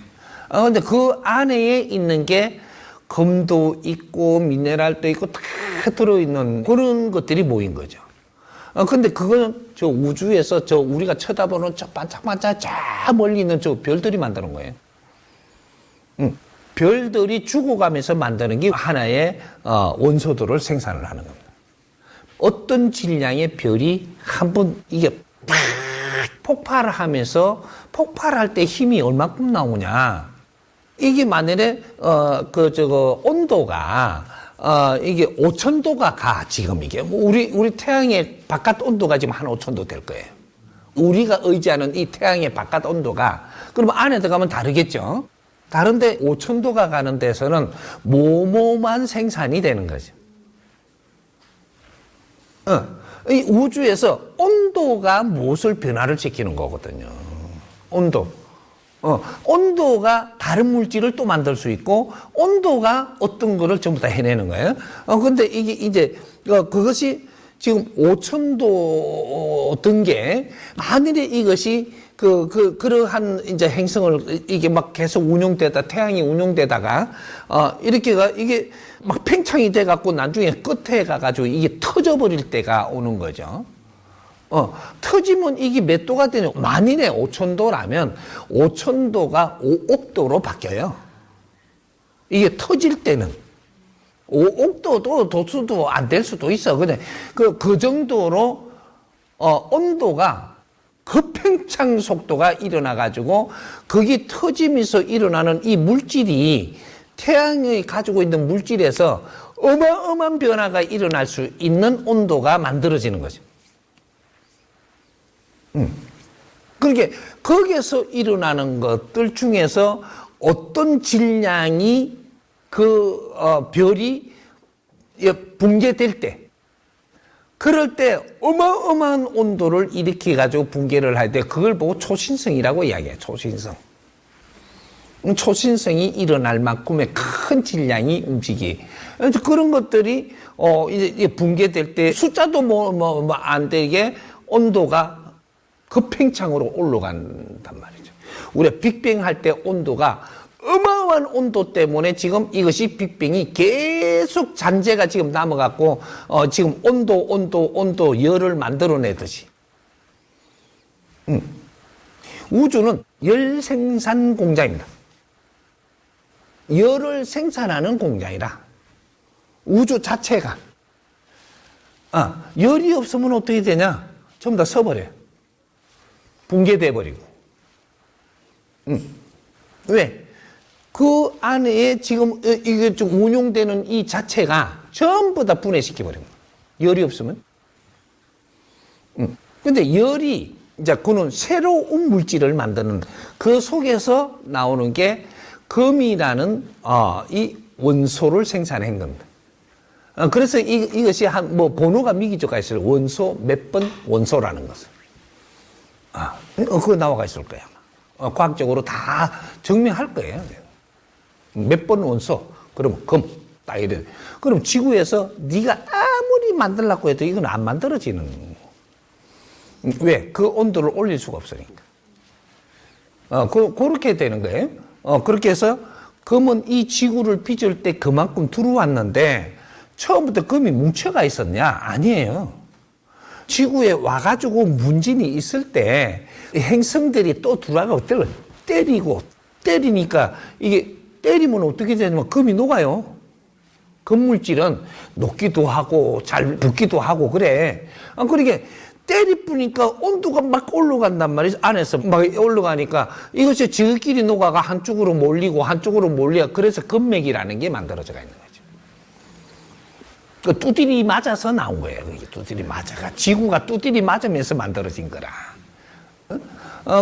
Speaker 2: 근데 그 안에 있는 게 금도 있고 미네랄도 있고 다 들어있는 그런 것들이 모인 거죠. 근데 그거는 저 우주에서 저 우리가 쳐다보는 저 반짝반짝 저 멀리 있는 저 별들이 만드는 거예요. 별들이 죽어가면서 만드는 게 하나의 원소들을 생산을 하는 겁니다. 어떤 질량의 별이 한번 이게 팍 폭발을 하면서 폭발할 때 힘이 얼마큼 나오냐. 이게 만일에 온도가 이게 5,000도가 가 지금 이게 우리 태양의 바깥 온도가 지금 한 5,000도 될 거예요. 우리가 의지하는 이 태양의 바깥 온도가 그러면 안에 들어가면 다르겠죠. 다른데 5,000도가 가는 데서는 모모만 생산이 되는 거죠. 이 우주에서 온도가 무엇을 변화를 시키는 거거든요. 온도. 온도가 다른 물질을 또 만들 수 있고, 온도가 어떤 거를 전부 다 해내는 거예요. 근데 이게 이제, 그것이 지금 5,000도 등계, 만일에 이것이 그러한 이제 행성을 이게 막 계속 운용되다, 태양이 운용되다가, 이게 막 팽창이 돼갖고 나중에 끝에 가가지고 이게 터져버릴 때가 오는 거죠. 터지면 이게 몇 도가 되냐. 만일에 5,000도라면 5,000도가 5억도로 바뀌어요. 이게 터질 때는. 5억도도 도수도 안 될 수도 있어. 근데 그 정도로, 온도가 급팽창 속도가 일어나가지고 거기 터지면서 일어나는 이 물질이 태양이 가지고 있는 물질에서 어마어마한 변화가 일어날 수 있는 온도가 만들어지는 거죠. 그러니까 거기에서 일어나는 것들 중에서 어떤 질량이 별이 붕괴될 때, 그럴 때 어마어마한 온도를 일으켜 가지고 붕괴를 할 때 그걸 보고 초신성이라고 이야기해요. 초신성. 초신성이 일어날 만큼의 큰 질량이 움직이. 그런 것들이 이제 붕괴될 때 숫자도 안 되게 온도가 급팽창으로 올라간단 말이죠. 우리가 빅뱅 할 때 온도가 어마어마한 온도 때문에 지금 이것이 빅뱅이 계속 잔재가 지금 남아갖고 지금 온도 열을 만들어내듯이. 우주는 열 생산 공장입니다. 열을 생산하는 공장이라. 우주 자체가. 열이 없으면 어떻게 되냐? 전부 다 서버려요. 붕괴돼 버리고. 왜? 그 안에 지금 이게 좀 운용되는 이 자체가 전부 다 분해시켜 버립니다. 열이 없으면. 근데 열이 이제 그는 새로운 물질을 만드는 그 속에서 나오는 게 금이라는 이 원소를 생산한 겁니다. 그래서 이것이 번호가 미기조가 있어요. 원소 몇 번 원소라는 것을. 그거 나와가 있을 거야. 과학적으로 다 증명할 거예요. 몇 번 원소, 그럼 금, 딱 이래. 그럼 지구에서 네가 아무리 만들려고 해도 이건 안 만들어지는. 왜? 그 온도를 올릴 수가 없으니까. 그렇게 되는 거예요. 그렇게 해서 금은 이 지구를 빚을 때 그만큼 들어왔는데 처음부터 금이 뭉쳐가 있었냐? 아니에요. 지구에 와가지고 문진이 있을 때 행성들이 또 들어가고 때리니까 이게 때리면 어떻게 되냐면 금이 녹아요. 금물질은 녹기도 하고 잘 붙기도 하고 그래. 그러니까 때리뿌니까 온도가 막 올라간단 말이죠. 안에서 막 올라가니까 이것이 지극끼리 녹아가 한쪽으로 몰리고 한쪽으로 몰려. 그래서 금맥이라는 게 만들어져 있는 거죠. 그 두드리 맞아서 나온 거예요. 두드리 맞아가 지구가 두드리 맞으면서 만들어진 거라.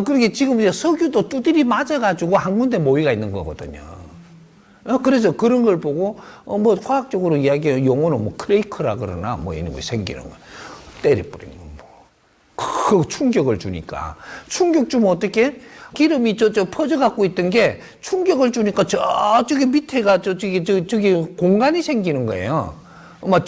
Speaker 2: 그러게 지금 이제 석유도 두드리 맞아가지고 한 군데 모여가 있는 거거든요. 그래서 그런 걸 보고, 뭐, 과학적으로 이야기하는 용어는 뭐, 크레이크라 그러나, 뭐, 이런 거 생기는 거. 때려버리는 거. 그 충격을 주니까. 충격 주면 어떻게? 기름이 퍼져갖고 있던 게 충격을 주니까 저쪽에 밑에가 저기 공간이 생기는 거예요. 막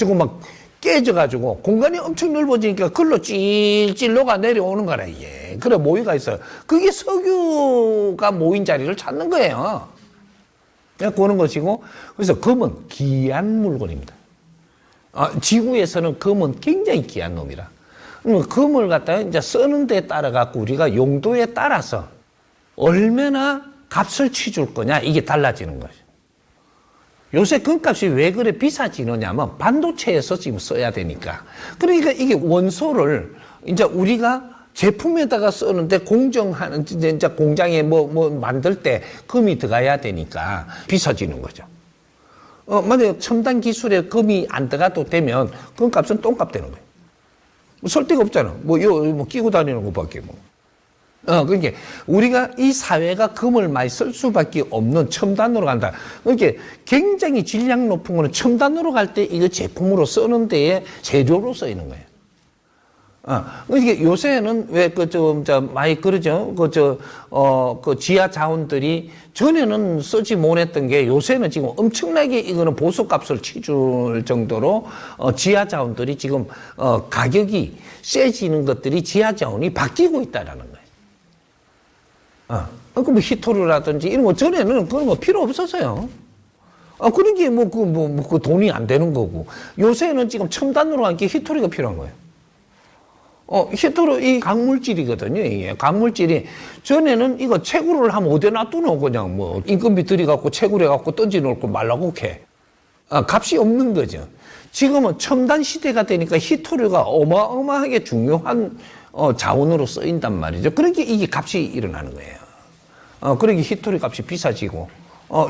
Speaker 2: 깨져가지고 공간이 엄청 넓어지니까 글로 찔찔 녹아 내려오는 거라, 이게. 그래, 모이가 있어요. 그게 석유가 모인 자리를 찾는 거예요. 그런 것이고, 그래서 금은 귀한 물건입니다. 지구에서는 금은 굉장히 귀한 놈이라. 금을 갖다가 이제 쓰는 데에 따라 갖고 우리가 용도에 따라서 얼마나 값을 치줄 거냐, 이게 달라지는 거죠. 요새 금값이 왜 그래 비싸지느냐면 반도체에서 지금 써야 되니까. 그러니까 이게 원소를 이제 우리가 제품에다가 쓰는데 공정하는, 이제 공장에 뭐 만들 때 금이 들어가야 되니까 비싸지는 거죠. 만약에 첨단 기술에 금이 안 들어가도 되면 금값은 똥값 되는 거예요. 설 데가 없잖아. 뭐 끼고 다니는 것밖에 뭐. 그러니까 우리가 이 사회가 금을 많이 쓸 수밖에 없는 첨단으로 간다. 그러니까 굉장히 질량 높은 거는 첨단으로 갈 때 이거 제품으로 쓰는 데에 재료로 쓰이는 거예요. 그러니까 요새는 왜 많이 그러죠. 그 지하 자원들이 전에는 쓰지 못했던 게 요새는 지금 엄청나게 이거는 보수값을 치줄 정도로 지하 자원들이 지금 가격이 세지는 것들이 지하 자원이 바뀌고 있다라는 거예요. 그 히토류라든지 이런 거 전에는 그런 거 필요 없었어요. 그런 게 그 돈이 안 되는 거고 요새는 지금 첨단으로 한 게 히토류가 필요한 거예요. 히토류 이 강물질이거든요. 이게 강물질이 전에는 이거 채굴을 하면 어디에 놔두노 그냥 뭐 인건비 들여갖고 채굴해갖고 던져놓고 말라고 해. 값이 없는 거죠. 지금은 첨단 시대가 되니까 히토류가 어마어마하게 중요한 자원으로 쓰인단 말이죠. 그러니까 이게 값이 일어나는 거예요. 그러니까 히토류 값이 비싸지고,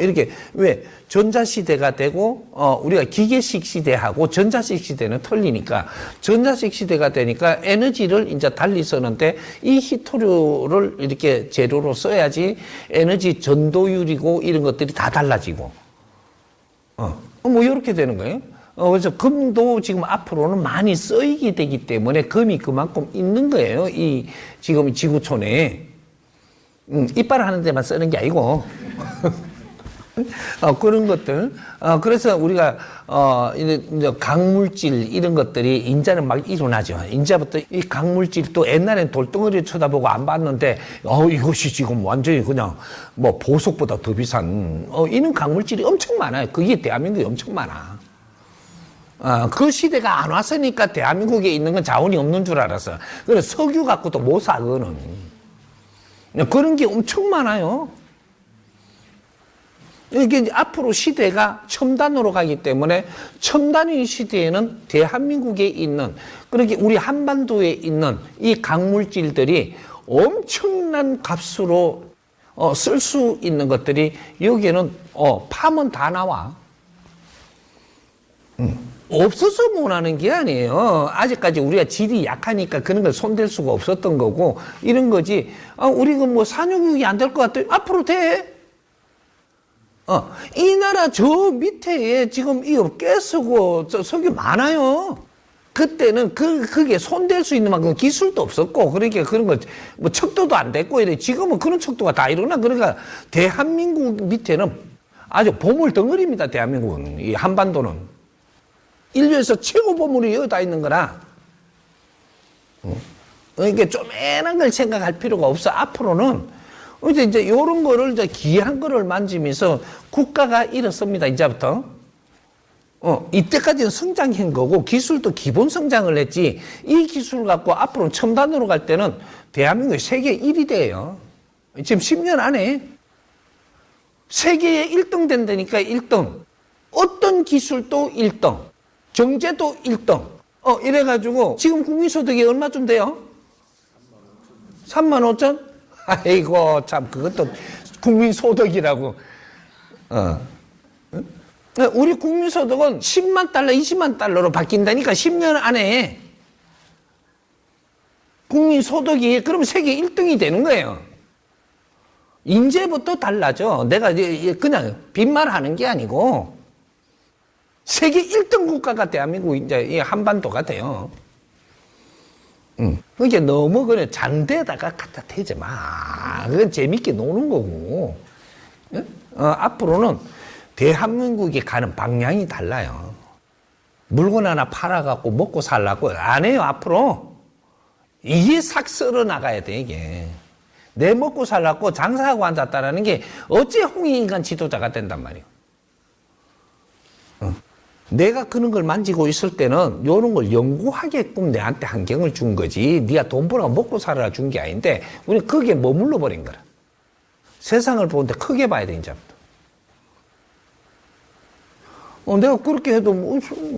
Speaker 2: 이렇게, 왜, 전자시대가 되고, 우리가 기계식 시대하고 전자식 시대는 틀리니까, 전자식 시대가 되니까 에너지를 이제 달리 쓰는데, 이 히토류를 이렇게 재료로 써야지 에너지 전도율이고 이런 것들이 다 달라지고, 뭐, 이렇게 되는 거예요. 그래서 금도 지금 앞으로는 많이 쓰이게 되기 때문에 금이 그만큼 있는 거예요. 지금 지구촌에. 이빨 하는 데만 쓰는 게 아니고. 그런 것들. 그래서 우리가, 이제 강물질 이런 것들이 인자는 막 일어나죠. 인자부터 이 강물질 또 옛날엔 돌덩어리를 쳐다보고 안 봤는데, 이것이 지금 완전히 그냥 뭐 보석보다 더 비싼, 이런 강물질이 엄청 많아요. 그게 대한민국에 엄청 많아. 그 시대가 안 왔으니까 대한민국에 있는 건 자원이 없는 줄 알았어. 그래서 석유 갖고도 못 사, 그거는. 그런 게 엄청 많아요. 이게 앞으로 시대가 첨단으로 가기 때문에 첨단인 시대에는 대한민국에 있는, 그렇게 우리 한반도에 있는 이 강물질들이 엄청난 값으로 쓸 수 있는 것들이 여기에는 파면 다 나와. 없어서 못하는 게 아니에요. 아직까지 우리가 질이 약하니까 그런 걸 손댈 수가 없었던 거고 이런 거지. 우리가 뭐 산유국이 안 될 것 같아. 앞으로 돼. 이 나라 저 밑에 지금 이 가스고 석유 많아요. 그때는 그게 손댈 수 있는 만큼 기술도 없었고, 그러니까 그런 거, 뭐 척도도 안 됐고, 이래. 지금은 그런 척도가 다 일어나. 그러니까 대한민국 밑에는 아주 보물 덩어리입니다, 대한민국은. 이 한반도는. 인류에서 최고 보물이 여기 다 있는 거라. 그러니까 쪼매난 걸 생각할 필요가 없어. 앞으로는 이제 요런 거를 이제 귀한 거를 만지면서 국가가 일었습니다. 이제부터. 이때까지는 성장한 거고 기술도 기본 성장을 했지. 이 기술 갖고 앞으로는 첨단으로 갈 때는 대한민국이 세계 1위 돼요. 지금 10년 안에 세계에 1등 된다니까. 1등. 어떤 기술도 1등. 경제도 1등. 이래가지고, 지금 국민소득이 얼마쯤 돼요? 3만 5천? 아이고, 참, 그것도 국민소득이라고. 우리 국민소득은 10만 달러, 20만 달러로 바뀐다니까, 10년 안에. 국민소득이, 그럼 세계 1등이 되는 거예요. 이제부터 달라져. 내가 이제 그냥 빈말하는 게 아니고 세계 1등 국가가 대한민국 이제 이 한반도가 돼요. 그게 너무 그래 장대에다가 갖다 대지 마. 그건 재밌게 노는 거고. 앞으로는 대한민국이 가는 방향이 달라요. 물건 하나 팔아갖고 먹고 살라고 안 해요, 앞으로. 이게 싹 썰어 나가야 돼, 이게. 내 먹고 살라고 장사하고 앉았다라는 게 어째 홍익인간 지도자가 된단 말이에요. 내가 그런 걸 만지고 있을 때는 이런 걸 연구하게끔 내한테 환경을 준 거지. 네가 돈 벌어 먹고 살아라 준 게 아닌데 우리는 거기에 머물러 버린 거라. 세상을 보는데 크게 봐야 돼, 이제부터. 내가 그렇게 해도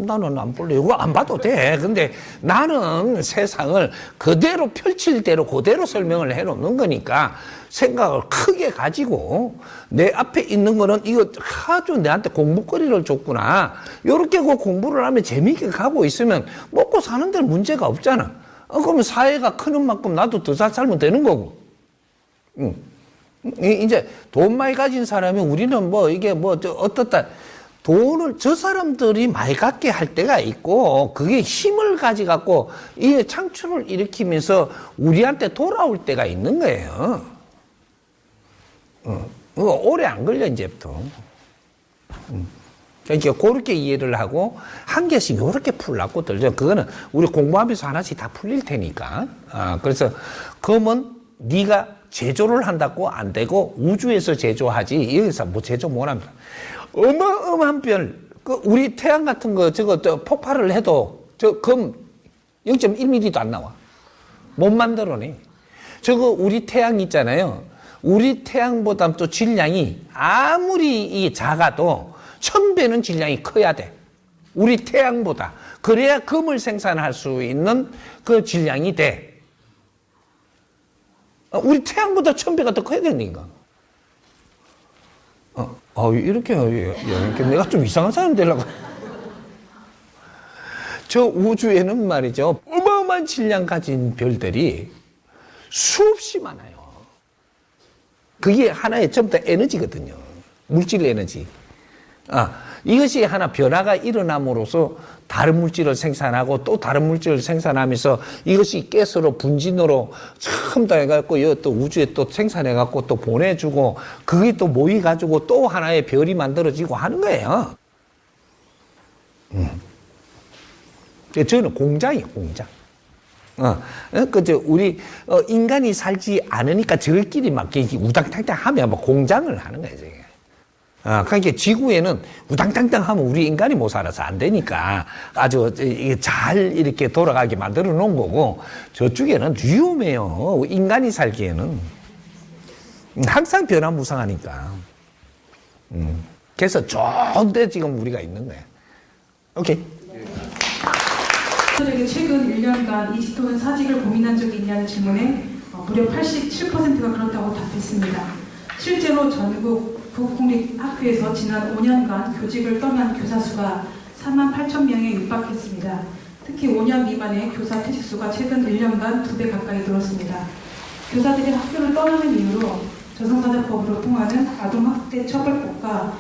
Speaker 2: 나는 안 볼래. 이거 안 봐도 돼. 근데 나는 세상을 그대로 펼칠 대로 그대로 설명을 해놓는 거니까 생각을 크게 가지고 내 앞에 있는 거는 이거 아주 내한테 공부거리를 줬구나. 이렇게 그 공부를 하면 재미있게 가고 있으면 먹고 사는 데는 문제가 없잖아. 그러면 사회가 크는 만큼 나도 더 잘 살면 되는 거고. 이제 돈 많이 가진 사람이 우리는 뭐 이게 뭐 어떻다. 돈을 저 사람들이 많이 갖게 할 때가 있고 그게 힘을 가져갖고 이 창출을 일으키면서 우리한테 돌아올 때가 있는 거예요. 오래 안 걸려 이제부터. 그러니까 그렇게 이해를 하고 한 개씩 이렇게 풀라고 들죠. 그거는 우리 공부하면서 하나씩 다 풀릴 테니까. 그래서 그러면 네가 제조를 한다고 안 되고 우주에서 제조하지 여기서 뭐 제조 못 합니다. 어마어마한 별, 우리 태양 같은 거, 폭발을 해도, 검 0.1mm도 안 나와. 못 만들어내. 우리 태양 있잖아요. 우리 태양보다 또 질량이 아무리 이 작아도 1000배는 질량이 커야 돼. 우리 태양보다. 그래야 금을 생산할 수 있는 그 질량이 돼. 우리 태양보다 1000배가 더 커야 되니까. 이렇게 내가 좀 이상한 사람 되려고. 저 우주에는 말이죠. 어마어마한 질량 가진 별들이 수없이 많아요. 그게 하나의 전부 다 에너지거든요. 물질 에너지. 이것이 하나 변화가 일어남으로써 다른 물질을 생산하고 또 다른 물질을 생산하면서 이것이 가스로 분진으로 처음 다 해갖고 또 우주에 또 생산해갖고 또 보내주고 그게 또 모이가지고 또 하나의 별이 만들어지고 하는 거예요. 저는 공장이에요, 공장. 우리 인간이 살지 않으니까 저희끼리 막 우당탕탕 하면 뭐 공장을 하는 거예요, 저게. 그러니까 지구에는 우당탕탕 하면 우리 인간이 못 살아서 안 되니까 아주 잘 이렇게 돌아가게 만들어 놓은 거고 저쪽에는 위험해요. 인간이 살기에는. 항상 변화무쌍하니까. 그래서 좋은데 지금 우리가 있는 거예요. 오케이.
Speaker 5: 저에게 최근 1년간 이직 또는 사직을 고민한 적이 있냐는 질문에 무려 87%가 그렇다고 답했습니다. 실제로 전국 국공립학교에서 지난 5년간 교직을 떠난 교사 수가 48,000명에 육박했습니다. 특히 5년 미만의 교사 퇴직 수가 최근 1년간 2배 가까이 늘었습니다. 교사들이 학교를 떠나는 이유로 저성사자법으로 통하는 아동학대 처벌법과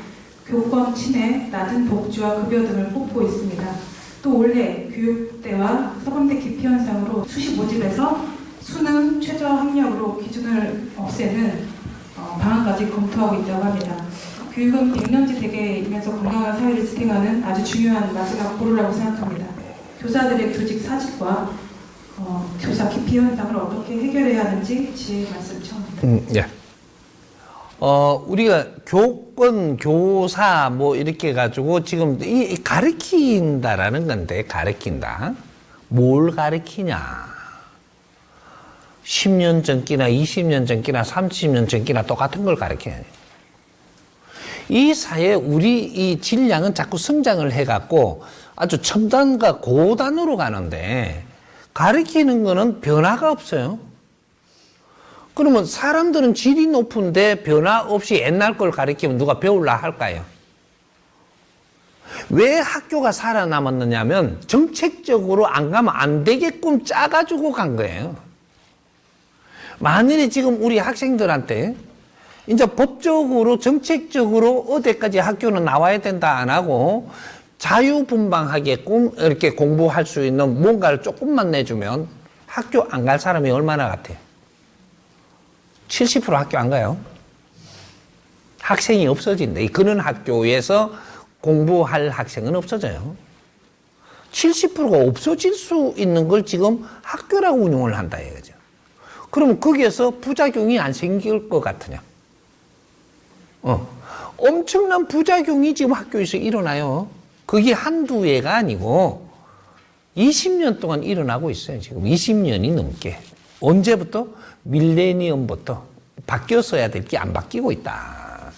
Speaker 5: 교권 침해, 낮은 복지와 급여 등을 꼽고 있습니다. 또 올해 교육대와 서범대 기피 현상으로 수시 모집에서 수능 최저 학력으로 기준을 없애는 방안까지 검토하고 있다고 합니다. 교육은 백년지 대계이면서 건강한 사회를 지탱하는 아주 중요한 마지막 보루라고 생각합니다. 교사들의 교직 사직과 교사 기피 현상을 어떻게 해결해야 하는지 지혜 말씀 청합니다.
Speaker 2: 예. 우리가 교권, 교사, 뭐, 이렇게 해가지고 지금 가르친다라는 건데, 가르친다. 뭘 가르치냐. 10년 전기나 20년 전기나 30년 전기나 똑같은 걸 가르쳐야 돼. 이 사회, 우리 이 질량은 자꾸 성장을 해갖고 아주 첨단과 고단으로 가는데, 가르치는 거는 변화가 없어요. 그러면 사람들은 질이 높은데 변화 없이 옛날 걸 가르치면 누가 배울라 할까요? 왜 학교가 살아남았느냐면 정책적으로 안 가면 안 되게끔 짜가지고 간 거예요. 만일에 지금 우리 학생들한테 이제 법적으로, 정책적으로 어디까지 학교는 나와야 된다 안 하고 자유분방하게끔 이렇게 공부할 수 있는 뭔가를 조금만 내주면 학교 안 갈 사람이 얼마나 같아요? 70% 학교 안 가요. 학생이 없어진다. 그런 학교에서 공부할 학생은 없어져요. 70%가 없어질 수 있는 걸 지금 학교라고 운영을 한다 이거죠. 그러면 거기에서 부작용이 안 생길 것 같으냐? 엄청난 부작용이 지금 학교에서 일어나요. 그게 한두 해가 아니고 20년 동안 일어나고 있어요. 지금 20년이 넘게. 언제부터? 밀레니엄부터 바뀌었어야 될 게 안 바뀌고 있다.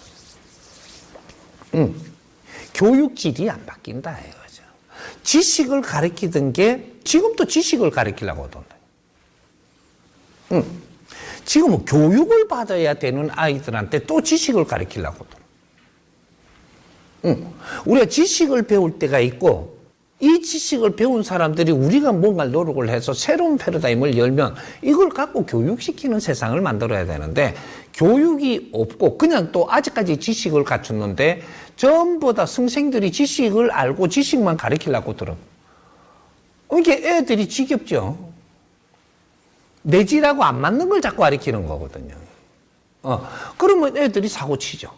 Speaker 2: 교육질이 안 바뀐다 이거죠. 지식을 가르치던 게 지금도 지식을 가르치려고 하던데. 지금은 교육을 받아야 되는 아이들한테 또 지식을 가르치려고 하더라. 우리가 지식을 배울 때가 있고 이 지식을 배운 사람들이 우리가 뭔가 노력을 해서 새로운 패러다임을 열면 이걸 갖고 교육시키는 세상을 만들어야 되는데 교육이 없고 그냥 또 아직까지 지식을 갖췄는데 전부 다 선생들이 지식을 알고 지식만 가르치려고 들어. 이게 애들이 지겹죠. 내지라고 안 맞는 걸 자꾸 가르치는 거거든요. 그러면 애들이 사고 치죠.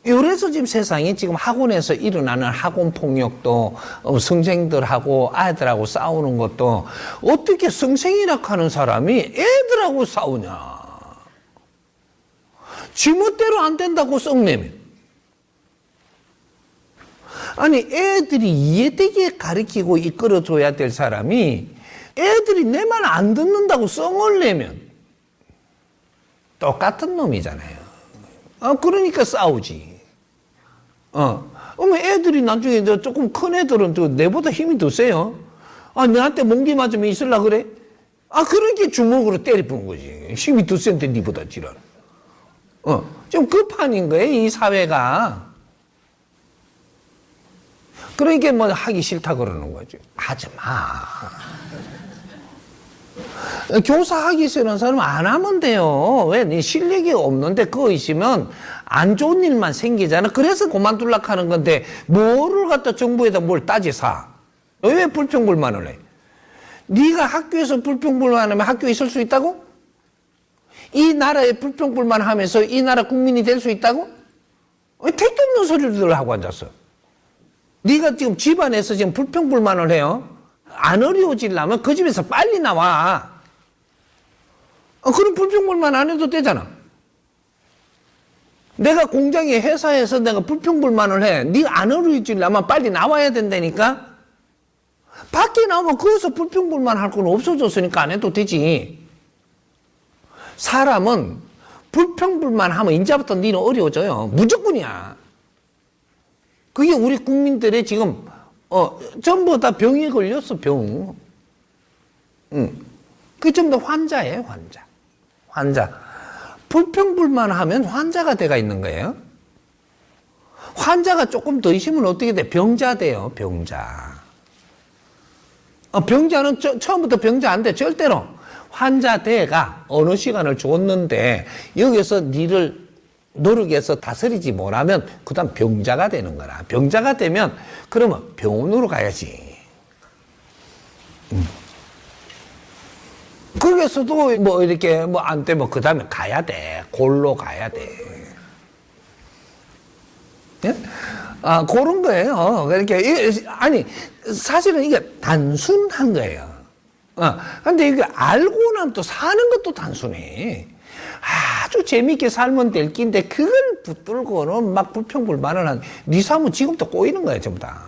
Speaker 2: 그래서 지금 세상에 지금 학원에서 일어나는 학원 폭력도 선생들하고 아이들하고 싸우는 것도 어떻게 선생이라 하는 사람이 애들하고 싸우냐. 지멋대로 안 된다고 썩내며. 아니 애들이 이해되게 가르치고 이끌어줘야 될 사람이 애들이 내 말 안 듣는다고 썽을 내면 똑같은 놈이잖아요. 그러니까 싸우지. 애들이 나중에 조금 큰 애들은 또 내보다 힘이 더 세요. 너한테 몽기 맞으면 있을라 그래? 그러니까 주먹으로 때려부는 거지. 힘이 더 센데 니보다 지랄. 좀 급한인 거예요, 이 사회가. 그러니까 뭐 하기 싫다 그러는 거죠. 하지 마. 교사 하기 싫은 사람은 안 하면 돼요. 왜? 네 실력이 없는데 그거 있으면 안 좋은 일만 생기잖아. 그래서 그만둘락 하는 건데 뭐를 갖다 정부에다 뭘 따지사? 왜 불평불만을 해? 네가 학교에서 불평불만하면 학교에 있을 수 있다고? 이 나라에 불평불만하면서 이 나라 국민이 될 수 있다고? 왜 택도 없는 소리를 하고 앉았어? 네가 지금 집안에서 지금 불평불만을 해요. 안 어려워지려면 그 집에서 빨리 나와. 그럼 불평불만 안 해도 되잖아. 내가 공장에 회사에서 내가 불평불만을 해. 네가 안 어려워지려면 빨리 나와야 된다니까. 밖에 나오면 거기서 불평불만 할 건 없어졌으니까 안 해도 되지. 사람은 불평불만 하면 이제부터 니는 어려워져요. 무조건이야. 그게 우리 국민들의 지금 전부 다 병에 걸렸어, 병. 그게 전부 다 환자예요, 환자. 불평불만하면 환자가 돼가 있는 거예요. 환자가 조금 더 있으면 어떻게 돼? 병자 돼요, 병자. 병자는 처음부터 병자 안 돼, 절대로. 환자 돼가 어느 시간을 줬는데 여기서 니를 노력해서 다스리지 못하면 그 다음 병자가 되는 거라. 병자가 되면 그러면 병원으로 가야지. 거기서도 뭐 이렇게 뭐 안 되면 그 다음에 가야 돼. 골로 가야 돼. 예? 그런 거예요. 그렇게 아니 사실은 이게 단순한 거예요. 근데 이게 알고 나면 또 사는 것도 단순해. 아주 재밌게 살면 될 낀데 그걸 붙들고는 막 불평불만을 한 네 삶은 지금도 꼬이는 거야 전부 다.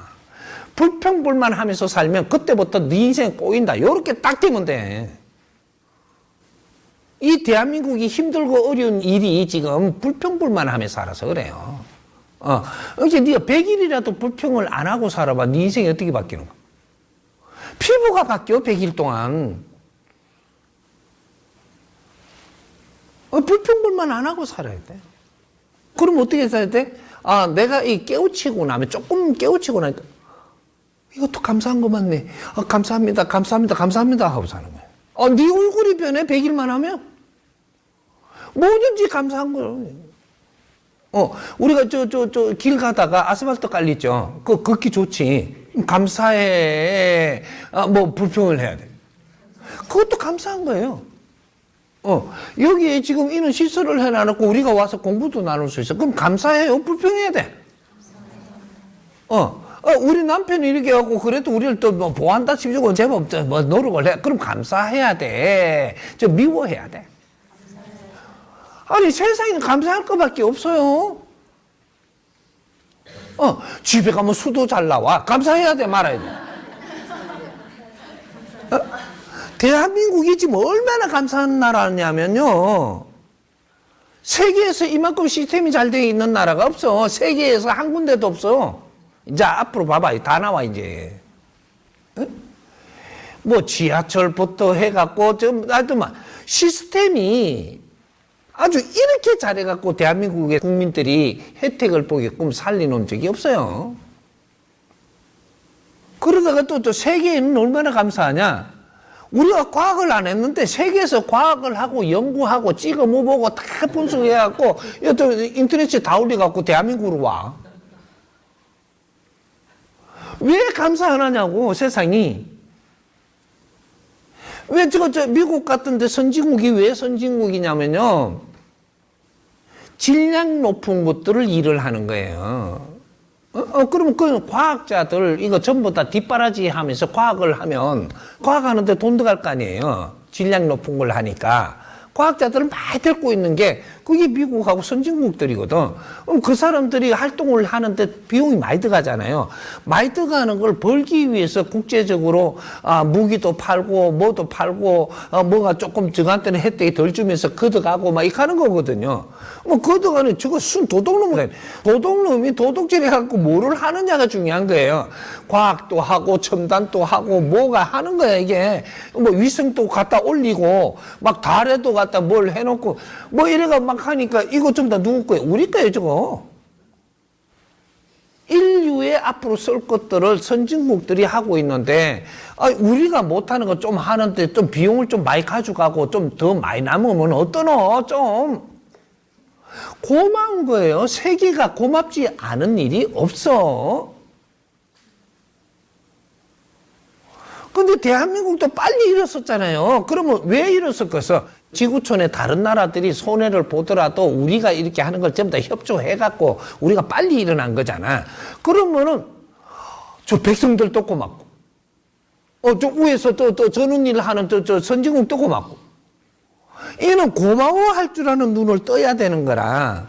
Speaker 2: 불평불만 하면서 살면 그때부터 네 인생 꼬인다. 요렇게 딱 되면 돼. 이 대한민국이 힘들고 어려운 일이 지금 불평불만 하면서 살아서 그래요. 이제 네가 100일이라도 불평을 안 하고 살아봐. 네 인생이 어떻게 바뀌는 거야? 피부가 바뀌어 100일 동안. 불평불만 안 하고 살아야 돼. 그럼 어떻게 살아야 돼? 내가 이 깨우치고 나면 조금 깨우치고 나니까 이것도 감사한 거 맞네. 감사합니다 하고 사는 거야. 네 얼굴이 변해 100일만 하면? 뭐든지 감사한 거예요. 우리가 길 가다가 아스팔트 깔리죠. 그거 걷기 좋지. 감사해. 뭐 불평을 해야 돼. 그것도 감사한 거예요. 여기에 지금 이런 시설을 해놔놓고 우리가 와서 공부도 나눌 수 있어. 그럼 감사해요? 불평해야 돼? 우리 남편이 이렇게 하고 그래도 우리를 또 뭐 보호한다 치고 제법 뭐 노력을 해. 그럼 감사해야 돼. 미워해야 돼. 아니, 세상에는 감사할 것밖에 없어요. 집에 가면 수도 잘 나와. 감사해야 돼, 말아야 돼. 대한민국이 지금 얼마나 감사한 나라냐면요. 세계에서 이만큼 시스템이 잘 되어 있는 나라가 없어. 세계에서 한 군데도 없어. 이제 앞으로 봐봐. 다 나와, 이제. 뭐, 지하철부터 해갖고, 하여튼, 시스템이 아주 이렇게 잘해갖고 대한민국의 국민들이 혜택을 보게끔 살려놓은 적이 없어요. 그러다가 또 세계에는 얼마나 감사하냐. 우리가 과학을 안 했는데 세계에서 과학을 하고 연구하고 찍어 모보고 다 분석해갖고 또 인터넷에 다 올려갖고 대한민국으로 와. 왜 감사 안 하냐고, 세상이. 왜 미국 같은데 선진국이 왜 선진국이냐면요. 질량 높은 것들을 일을 하는 거예요. 그러면 그 과학자들 이거 전부 다 뒷바라지 하면서 과학을 하면 과학하는데 돈 들어갈 거 아니에요. 질량 높은 걸 하니까. 과학자들을 많이 데리고 있는 게 그게 미국하고 선진국들이거든. 그럼 그 사람들이 활동을 하는데 비용이 많이 들어가잖아요. 많이 들어가는 걸 벌기 위해서 국제적으로 무기도 팔고 뭐도 팔고 뭐가 조금 저한테는 혜택이 덜 주면서 걷어가고 막 이렇게 하는 거거든요. 뭐 걷어가는 저거 순 도둑놈이래. 도둑놈이 도둑질해갖고 뭐를 하느냐가 중요한 거예요. 과학도 하고 첨단도 하고 뭐가 하는 거야 이게. 뭐 위성도 갖다 올리고 막 달에도 갖다 뭘 해놓고 뭐 이래가 막 하니까 이거 좀 다 누구 거예요? 우리 거예요 저거. 인류의 앞으로 쓸 것들을 선진국들이 하고 있는데 우리가 못하는 거 좀 하는데 좀 비용을 좀 많이 가져가고 좀 더 많이 남으면 어떠노? 좀 고마운 거예요. 세계가 고맙지 않은 일이 없어. 근데 대한민국도 빨리 일었었잖아요. 그러면 왜 일었을까서? 지구촌의 다른 나라들이 손해를 보더라도 우리가 이렇게 하는 걸 전부 다 협조해갖고 우리가 빨리 일어난 거잖아. 그러면은 저 백성들도 고맙고, 저 위에서 또 저런 일을 하는 저 선진국도 고맙고, 얘는 고마워할 줄 아는 눈을 떠야 되는 거라.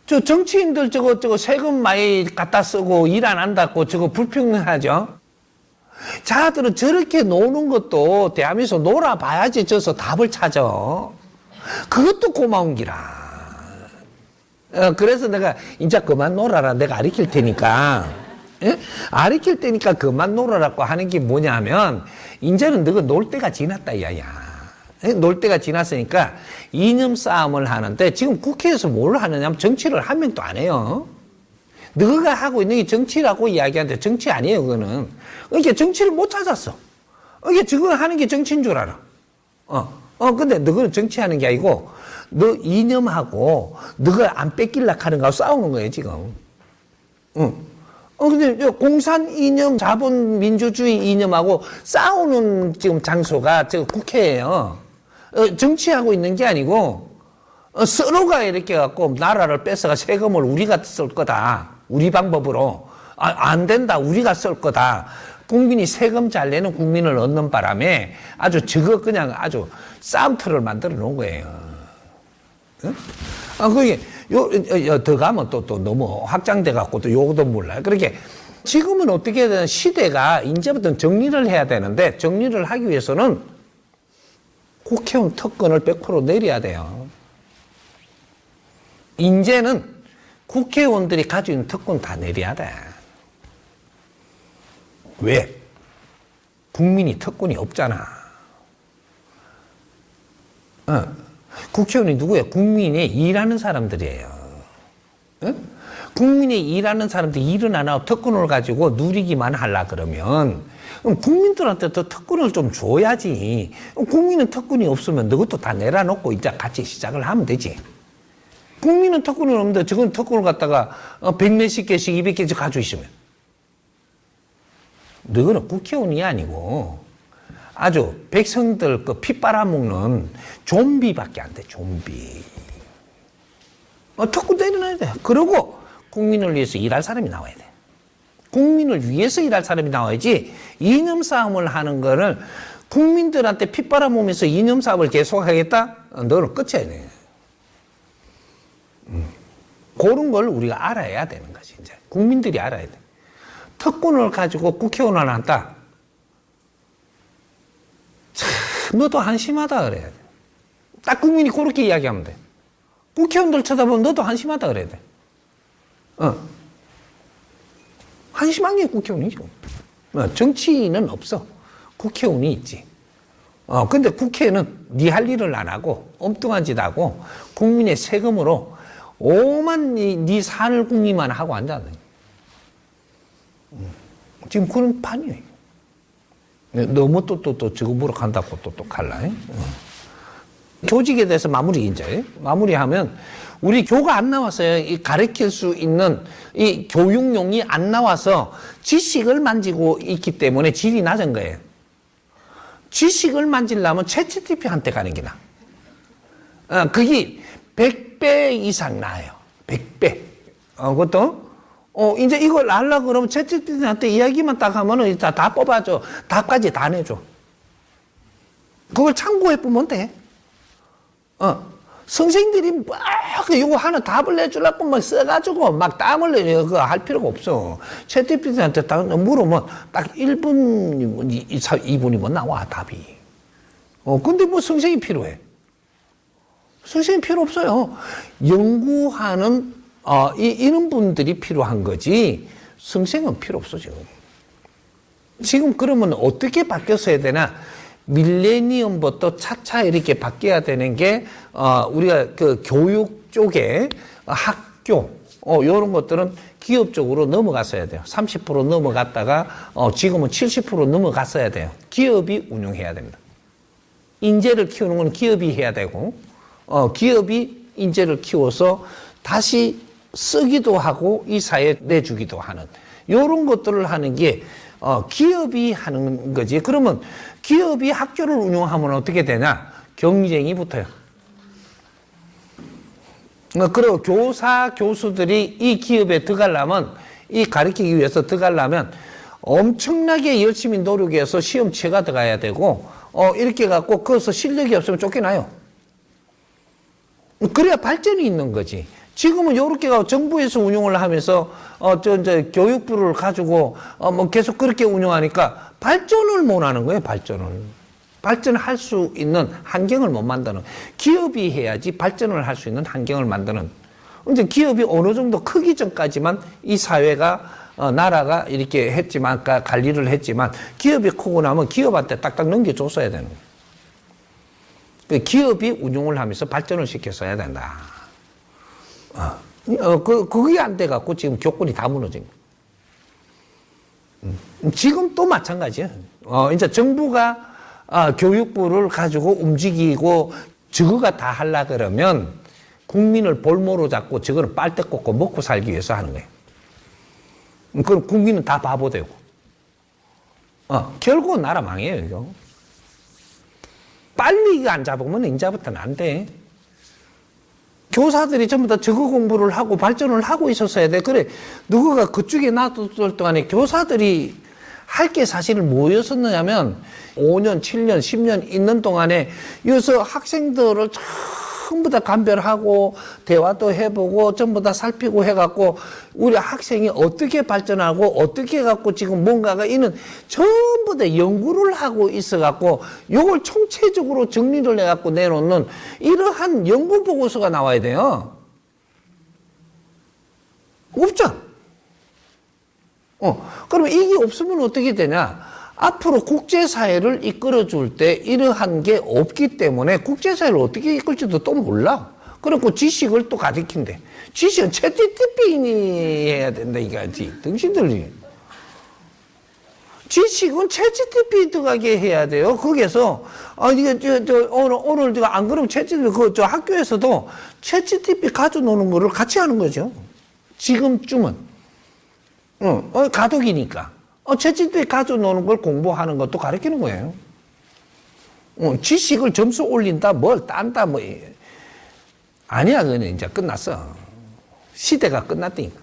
Speaker 2: 저 정치인들 저거 세금 많이 갖다 쓰고 일 안 한다고 저거 불평하죠. 자들은 저렇게 노는 것도 대한민국에서 놀아봐야지 져서 답을 찾아. 그것도 고마운 기라. 그래서 내가 이제 그만 놀아라. 내가 가르칠 테니까. 예? 가르칠 테니까 그만 놀아라고 하는 게 뭐냐면 이제는 너가 놀 때가 지났다 야야. 놀 때가 지났으니까 이념 싸움을 하는데 지금 국회에서 뭘 하느냐면 정치를 한 명도 안 해요. 너가 하고 있는 게 정치라고 이야기하는데 정치 아니에요, 그거는. 그러니까 정치를 못 찾았어. 그러니까 저거 하는 게 정치인 줄 알아. 근데 너는 정치하는 게 아니고, 너 이념하고, 너가 안 뺏길라 하는 거하고 싸우는 거예요, 지금. 근데 공산 이념, 자본민주주의 이념하고 싸우는 지금 장소가 저 국회예요. 정치하고 있는 게 아니고, 서로가 이렇게 갖고 나라를 뺏어가 세금을 우리가 쓸 거다. 우리 방법으로. 안 된다. 우리가 쓸 거다. 국민이 세금 잘 내는 국민을 얻는 바람에 아주 저거 그냥 아주 싸움터를 만들어 놓은 거예요. 그게, 더 가면 또 너무 확장돼 갖고 또 요것도 몰라요. 그렇게 지금은 어떻게 되는 시대가 이제부터 정리를 해야 되는데 정리를 하기 위해서는 국회의원 특권을 100% 내려야 돼요. 이제는 국회의원들이 가지고 있는 특권 다 내려야 돼. 왜? 국민이 특권이 없잖아. 국회의원이 누구예요? 국민이 일하는 사람들이에요. 국민이 일하는 사람들이 일은 안 하고 특권을 가지고 누리기만 하려 그러면 그럼 국민들한테도 특권을 좀 줘야지. 국민은 특권이 없으면 너것도 다 내려놓고 이제 같이 시작을 하면 되지. 국민은 특권이 없는데 저건 특권을 갖다가 100몇십 개씩 200개씩 가지고 있으면 너는 국회의원이 아니고 아주 백성들 그 피 빨아먹는 좀비밖에 안 돼. 좀비. 특권 내려놔야 돼. 그리고 국민을 위해서 일할 사람이 나와야 돼. 국민을 위해서 일할 사람이 나와야지 이념 싸움을 하는 거를 국민들한테 피 빨아먹으면서 이념 싸움을 계속하겠다? 너는 끝이야 돼. 그런 걸 우리가 알아야 되는 거지. 이제 국민들이 알아야 돼. 특권을 가지고 국회의원을 한다. 참, 너도 한심하다 그래야 돼. 딱 국민이 그렇게 이야기하면 돼. 국회의원들 쳐다보면 너도 한심하다 그래야 돼. 한심한 게 국회의원이죠. 정치인은 없어. 국회의원이 있지. 근데 국회는 네 할 일을 안 하고 엉뚱한 짓 하고 국민의 세금으로 오만 네 산을 궁리만 하고 앉아. 지금 그런 판이에요. 너무 또 저거 보러 간다고 또 갈라. 교직에 대해서 마무리 이제 마무리하면 우리 교가 안 나왔어요. 이 가르칠 수 있는 이 교육용이 안 나와서 지식을 만지고 있기 때문에 질이 낮은 거예요. 지식을 만지려면 챗GPT한테 가는 게 나아. 그게 100배 이상 나아요. 100배. 그것도 이제 이걸 알려고 그러면 챗GPT한테 이야기만 딱 하면은 다 뽑아줘. 답까지 다 내줘. 그걸 참고해보면 돼. 선생님들이 막 이거 하나 답을 내주려고 막 써가지고 막 땀을 내려. 그거 할 필요가 없어. 챗GPT한테 딱 물으면 딱 1분, 2분이면 나와, 답이. 근데 뭐 선생님이 필요해. 선생님 필요 없어요. 연구하는, 이런 분들이 필요한 거지. 선생은 필요 없어, 지금. 지금 그러면 어떻게 바뀌었어야 되나? 밀레니엄부터 차차 이렇게 바뀌어야 되는 게, 우리가 그 교육 쪽에 학교, 요런 것들은 기업 쪽으로 넘어갔어야 돼요. 30% 넘어갔다가, 지금은 70% 넘어갔어야 돼요. 기업이 운영해야 됩니다. 인재를 키우는 건 기업이 해야 되고, 기업이 인재를 키워서 다시 쓰기도 하고 이 사회에 내주기도 하는 요런 것들을 하는 게 기업이 하는 거지. 그러면 기업이 학교를 운영하면 어떻게 되냐? 경쟁이 붙어요. 그리고 교사, 교수들이 이 기업에 들어가려면, 이 가르치기 위해서 들어가려면 엄청나게 열심히 노력해서 시험 치가 들어가야 되고, 이렇게 갖고 거기서 실력이 없으면 쫓겨나요. 그래야 발전이 있는 거지. 지금은 요렇게 정부에서 운영을 하면서, 이제 교육부를 가지고, 뭐 계속 그렇게 운영하니까 발전을 못 하는 거예요, 발전을. 발전할 수 있는 환경을 못 만드는. 기업이 해야지 발전을 할 수 있는 환경을 만드는. 이제 기업이 어느 정도 크기 전까지만 이 사회가, 나라가 이렇게 했지만, 관리를 했지만, 기업이 크고 나면 기업한테 딱딱 넘겨줬어야 되는 거예요. 기업이 운용을 하면서 발전을 시켰어야 된다. 그게 안 돼갖고 지금 교권이 다 무너진 거예요. 지금 또 마찬가지예요. 이제 정부가 교육부를 가지고 움직이고 저거가 다 하려 그러면 국민을 볼모로 잡고 저거는 빨대 꽂고 먹고 살기 위해서 하는 거예요. 그럼 국민은 다 바보 되고. 결국은 나라 망해요, 이거. 빨리 이거 안 잡으면 이제부터는 안 돼. 교사들이 전부 다 저거 공부를 하고 발전을 하고 있었어야 돼. 그래, 누구가 그쪽에 놔뒀을 동안에 교사들이 할 게 사실 뭐였었느냐면 5년, 7년, 10년 있는 동안에 여기서 학생들을 전부 다 감별하고 대화도 해보고 전부 다 살피고 해갖고 우리 학생이 어떻게 발전하고 어떻게 해갖고 지금 뭔가가 있는 전부 다 연구를 하고 있어갖고 요걸 총체적으로 정리를 해갖고 내놓는 이러한 연구 보고서가 나와야 돼요. 없죠? 그러면 이게 없으면 어떻게 되냐? 앞으로 국제사회를 이끌어줄 때 이러한 게 없기 때문에 국제사회를 어떻게 이끌지도 또 몰라. 그리고 지식을 또 가르친대. 지식은 챗GPT 해야 된다 이거지. 당신들이. 지식은 챗GPT 들어가게 해야 돼요. 거기에서, 이게, 오늘, 안 그러면 챗GPT, 저 학교에서도 챗GPT 가져노는 거를 같이 하는 거죠. 지금쯤은. 가덕이니까. 챗GPT 가져노는 걸 공부하는 것도 가르치는 거예요. 지식을 점수 올린다, 뭘 딴다, 뭐. 아니야, 그건 이제 끝났어. 시대가 끝났다니까.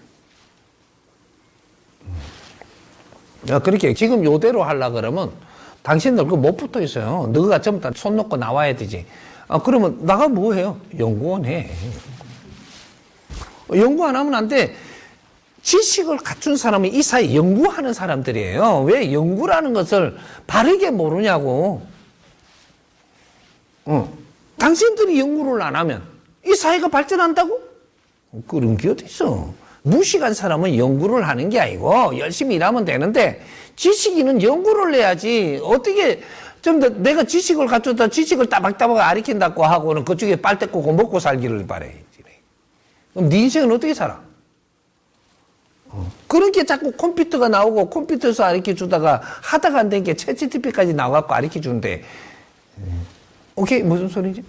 Speaker 2: 그렇게 지금 요대로 하려 그러면 당신들 그 못 붙어 있어요. 너가 전부 다 손 놓고 나와야 되지. 그러면 나가 뭐 해요? 연구원 해. 연구 안 하면 안 돼. 지식을 갖춘 사람은 이 사회에 연구하는 사람들이에요. 왜 연구라는 것을 바르게 모르냐고. 당신들이 연구를 안 하면 이 사회가 발전한다고? 그런 게 어디 있어. 무식한 사람은 연구를 하는 게 아니고 열심히 일하면 되는데 지식인은 연구를 해야지. 어떻게 좀 더 내가 지식을 갖췄다 지식을 따박따박 가르친다고 하고는 그쪽에 빨대 꽂고 먹고 살기를 바래. 그럼 네 인생은 어떻게 살아? 그렇게 자꾸 컴퓨터가 나오고 컴퓨터에서 가르쳐 주다가 하다가 안 된 게 챗GPT까지 나와갖고 가르쳐 주는데 오케이 무슨 소리지?